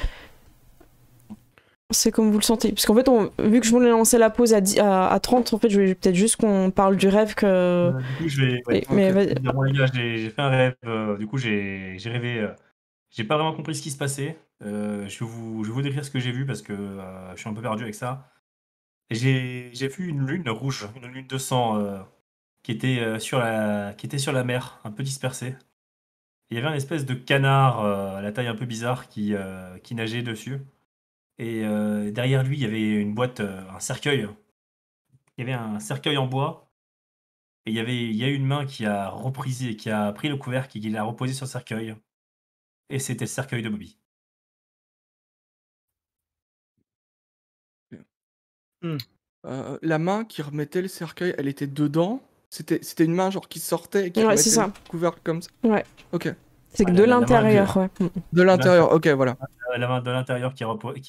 c'est comme vous le sentez. Parce qu'en fait, vu que je voulais lancer la pause à 30, en fait, je vais peut-être juste qu'on parle du rêve que. Du coup, je vais. Ouais. Mais Ok. Bon, les gars, j'ai fait un rêve. Du coup, j'ai rêvé. J'ai pas vraiment compris ce qui se passait. Je vais vous décrire ce que j'ai vu parce que je suis un peu perdu avec ça. J'ai vu une lune rouge, une lune de sang qui était sur la mer, un peu dispersée. Il y avait un espèce de canard à la taille un peu bizarre qui nageait dessus. Et derrière lui, il y avait une boîte, un cercueil. Il y avait un cercueil en bois. Et il y a une main qui a pris le couvercle et qui l'a reposé sur le cercueil. Et c'était le cercueil de Bobby. Hmm. La main qui remettait le cercueil, elle était dedans. C'était une main genre qui sortait et qui Ouais, c'est remettait le ça. couvercle comme ça. Ouais. Ok. C'est que Ah, de la main l'intérieur, ouais. De l'intérieur, ok, voilà. la main de l'intérieur qui a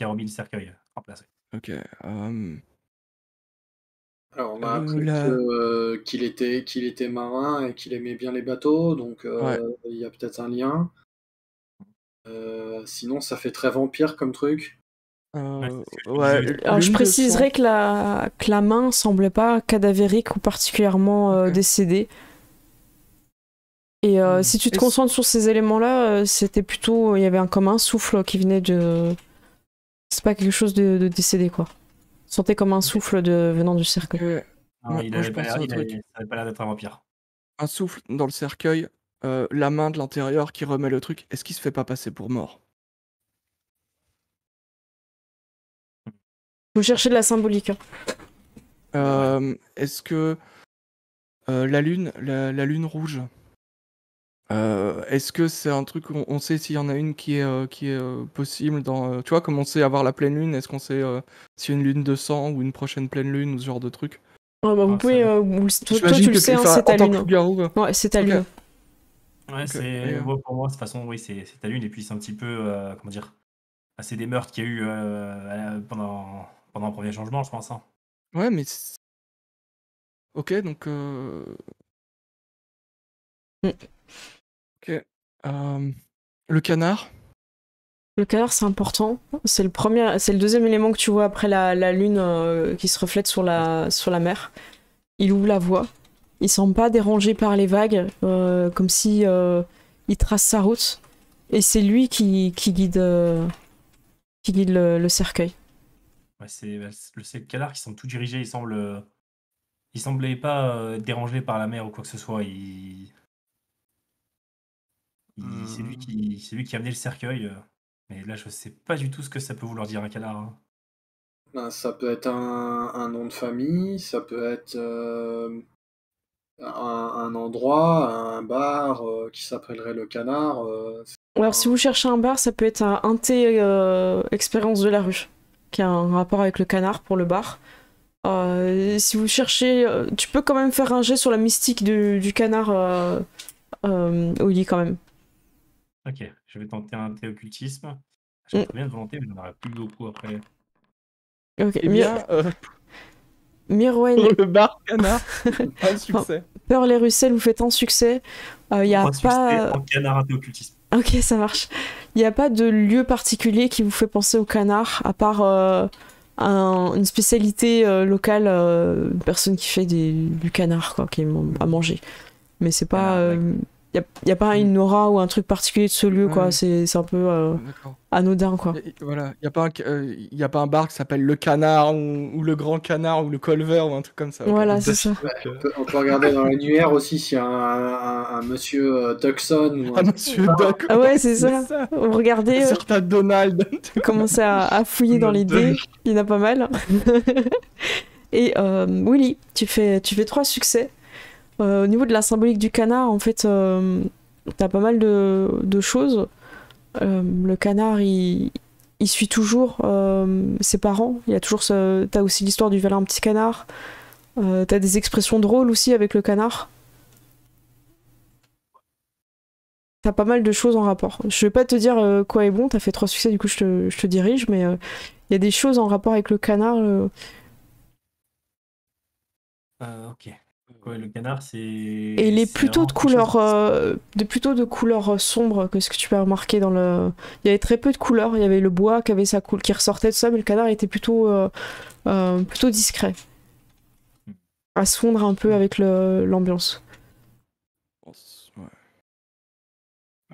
remis le cercueil en place. Ok. Alors, on a appris La... qu'il était marin et qu'il aimait bien les bateaux, donc Ouais. il y a peut-être un lien. Sinon, ça fait très vampire comme truc. Ouais, Alors je lune de préciserai sang. que la main semblait pas cadavérique ou particulièrement Ok. décédée. Et si tu te Et concentres sur ces éléments-là, c'était plutôt. Il y avait comme un souffle qui venait de. C'est pas quelque chose de décédé, quoi. Sentais comme un souffle venant du cercueil. Ok. Non, Moi, je pense à un truc. ça avait pas l'air d'être un vampire. Un souffle dans le cercueil, la main de l'intérieur qui remet le truc. Est-ce qu'il se fait pas passer pour mort? Vous cherchez de la symbolique. Est-ce que la lune rouge, est-ce que c'est un truc où on sait s'il y en a une qui est possible dans. Tu vois, comme on sait avoir la pleine lune, est-ce qu'on sait s'il y a une lune de sang ou une prochaine pleine lune ou ce genre de truc? Bah, vous Ah, pouvez. ça- Toi, J'imagine tu le que sais, hein, enfin, c'est ta en tant que lune. loup-garou. Ouais, c'est ta Ok. lune. Ouais, Ok. bon, pour moi, de toute façon, oui, c'est ta lune. Et puis, c'est un petit peu, comment dire, c'est des meurtres qu'il y a eu pendant le premier changement, je pense. Hein. Ouais, mais. Ok, donc. Mm. Ok. Le canard. Le canard, c'est important. C'est le deuxième élément que tu vois après la lune qui se reflète sur la mer. Il ouvre la voie. Il semble pas dérangé par les vagues, comme si il trace sa route. Et c'est lui qui guide le cercueil. Ouais, c'est le canard qui semble tout diriger. Il semblait pas dérangé par la mer ou quoi que ce soit. C'est lui qui a amené le cercueil. Mais là, je sais pas du tout ce que ça peut vouloir dire un canard. Hein. Ben, ça peut être un nom de famille, ça peut être un endroit, un bar qui s'appellerait le Canard. Alors, si vous cherchez un bar, ça peut être un thé expérience de la rue, qui a un rapport avec le canard pour le bar. Si vous cherchez, tu peux quand même faire un jet sur la mystique du canard au lit quand même. Ok, je vais tenter un thé occultisme. Mm. J'ai très bien de volonté, mais j'en aurai plus beaucoup après. Ok. Eh bien, Mirwen, pour le bar canard, un succès. Pearl et Russell, vous faites un succès. Il y a 3 succès pas. en canard à thé occultisme. Ok, ça marche. Il n'y a pas de lieu particulier qui vous fait penser au canard, à part une spécialité locale, une personne qui fait du canard, quoi, qui est à manger. Mais c'est pas. Canard, Il n'y a pas une aura ou un truc particulier de ce lieu, quoi. Ouais. C'est un peu D'accord. anodin, quoi. Voilà, il y a pas un bar qui s'appelle le Canard ou le Grand Canard ou le Colver ou un truc comme ça. ok. Voilà, c'est ça. On peut regarder dans l'annuaire aussi s'il y a un monsieur Tucson ou Ah, monsieur Doc. Ah ouais, c'est ça. Regardez, Un certain Donald. commencez à fouiller dans les dés. Il y en a pas mal. Et Willy, tu fais 3 succès. Au niveau de la symbolique du canard, en fait, t'as pas mal de choses. Le canard, il suit toujours ses parents. Il y a toujours t'as aussi l'histoire du Valin petit canard. T'as des expressions drôles aussi avec le canard. T'as pas mal de choses en rapport. Je vais pas te dire quoi est bon, t'as fait 3 succès, du coup je te dirige, mais il y a des choses en rapport avec le canard. Ok. Ouais, le canard, c'est. Et il est c'est plutôt de vraiment quelque couleur, chose- plutôt de couleur sombre que ce que tu peux remarquer dans le. Il y avait très peu de couleurs. Il y avait le bois qui avait sa couleur, qui ressortait de ça, mais le canard était plutôt discret, à se fondre un peu avec l'ambiance. Ouais.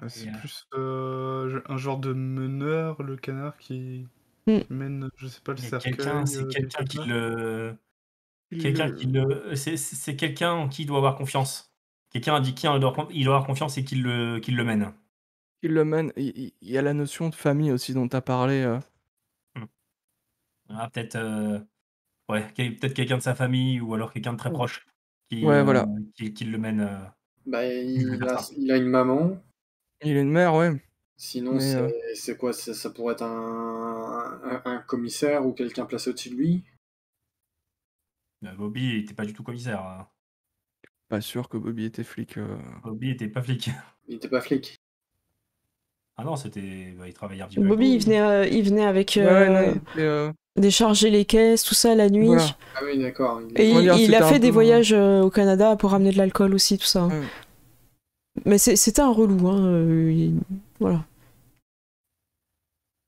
Ah, c'est Et, plus un genre de meneur, le canard qui. mène, je sais pas, le Et cercueil c'est quelqu'un quelque qui part. c'est quelqu'un en qui il doit avoir confiance. Quelqu'un a dit qui il doit avoir confiance et qui le mène. Il le mène. Il y a la notion de famille aussi dont tu as parlé. Mmh. Ah peut-être, ouais, peut-être quelqu'un de sa famille ou alors quelqu'un de très proche qui, Ouais, voilà. qui le mène, Bah, qui le mène vers ça. il a une maman. Il a une mère, ouais. Sinon, Mais c'est quoi? Ça pourrait être un commissaire ou quelqu'un placé au-dessus de lui? Bobby était pas du tout commissaire, hein. pas sûr que Bobby était flic. Bobby était pas flic. Il était pas flic. Ah non, il travaillait un petit peu avec Bobby, nous. il venait avec Ouais, non, il était, décharger les caisses, tout ça la nuit. voilà. Ah oui, d'accord. Et Comment dire, il c'était a un fait des peu- voyages au Canada pour ramener de l'alcool aussi, tout ça. Ouais. Mais c'était un relou, hein. Voilà.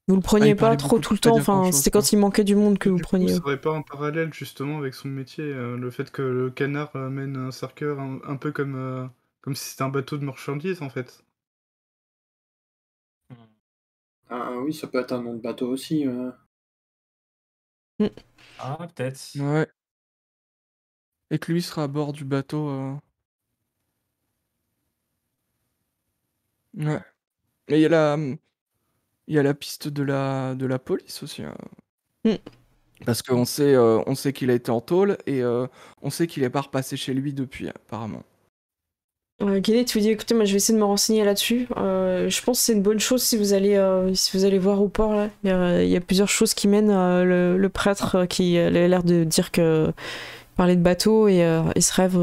Vous le preniez il pas parlait trop beaucoup, tout le pas temps, dire enfin, grand-chose, c'était quoi. quand il manquait du monde que vous Du le coup, preniez. ça aurait pas un parallèle justement avec son métier, le fait que le canard mène un cercueil un peu comme si c'était un bateau de marchandises en fait. Ah oui, ça peut être un nom de bateau aussi. Ah peut-être. Ouais. Et que lui sera à bord du bateau. Ouais. Mais il y a la piste de la police aussi, hein. Mm. Parce qu'on sait qu'il a été en tôle et on sait qu'il est pas repassé chez lui depuis, apparemment. Kelly, tu lui dis, écoutez, moi je vais essayer de me renseigner là-dessus. Je pense que c'est une bonne chose si vous allez voir au port là. Il y a plusieurs choses qui mènent le prêtre qui a l'air de dire que parler de bateau et ce rêve.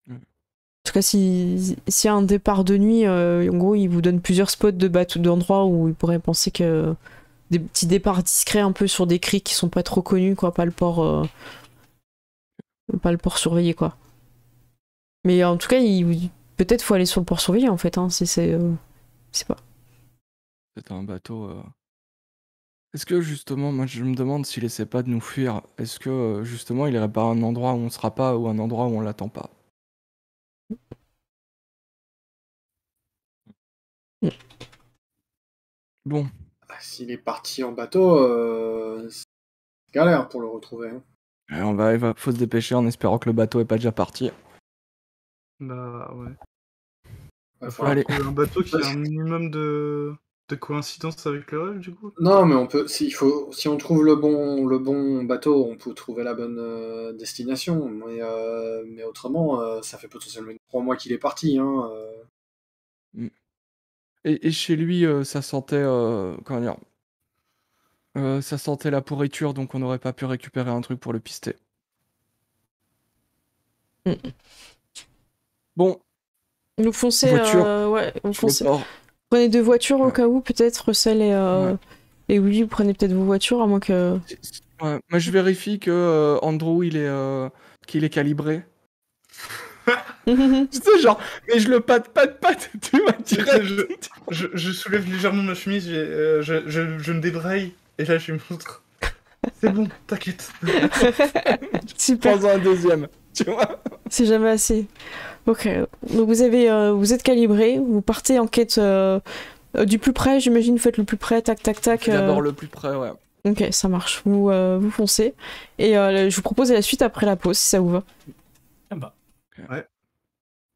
En tout cas, s'il y a un départ de nuit, en gros, il vous donne plusieurs spots de bateau, d'endroits où il pourrait penser que des petits départs discrets un peu sur des criques qui sont pas trop connus, quoi, pas le port surveillé, quoi. Mais en tout cas, peut-être faut aller sur le port surveillé en fait, hein, c'est pas. C'est un bateau. Est-ce que justement, moi je me demande s'il essaie pas de nous fuir. Est-ce que justement il irait pas à un endroit où on sera pas ou un endroit où on l'attend pas? Bon, S'il est parti en bateau, c'est galère pour le retrouver, hein. faut se dépêcher en espérant que le bateau est pas déjà parti. Bah ouais. Ouais, Va falloir Allez. trouver un bateau qui a un minimum de coïncidence avec le rêve du coup. Non, mais si on trouve le bon bateau, on peut trouver la bonne destination. Mais autrement, ça fait potentiellement 3 mois qu'il est parti, hein. Et chez lui, ça sentait, comment dire, ça sentait la pourriture, donc on n'aurait pas pu récupérer un truc pour le pister. Bon, Vous foncez, voiture, ouais, vous sur le foncez. port. Prenez 2 voitures au Ouais. cas où, peut-être Russell Ouais. et Willy, vous prenez peut-être vos voitures, à moins que. Ouais, moi je vérifie que Andrew qu'il est calibré. Tu sais, genre, mais je le patte, tu vois, direct. Je soulève légèrement ma chemise, je me débraille et là je lui montre. C'est bon, t'inquiète. Super. Prends un deuxième, tu vois. C'est jamais assez. Ok. Donc vous êtes calibré, vous partez en quête du plus près, j'imagine, vous faites le plus près, tac tac tac. C'est d'abord le plus près, ouais. Ok, ça marche. Vous foncez. Et je vous propose la suite après la pause, si ça vous va. Ah bah.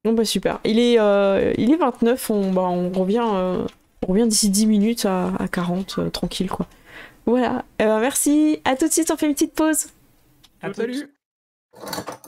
Bon bah super. Il est 29, on revient d'ici 10 minutes à 40, tranquille quoi. Voilà. Merci. À tout de suite, on fait une petite pause. À Salut. toutes.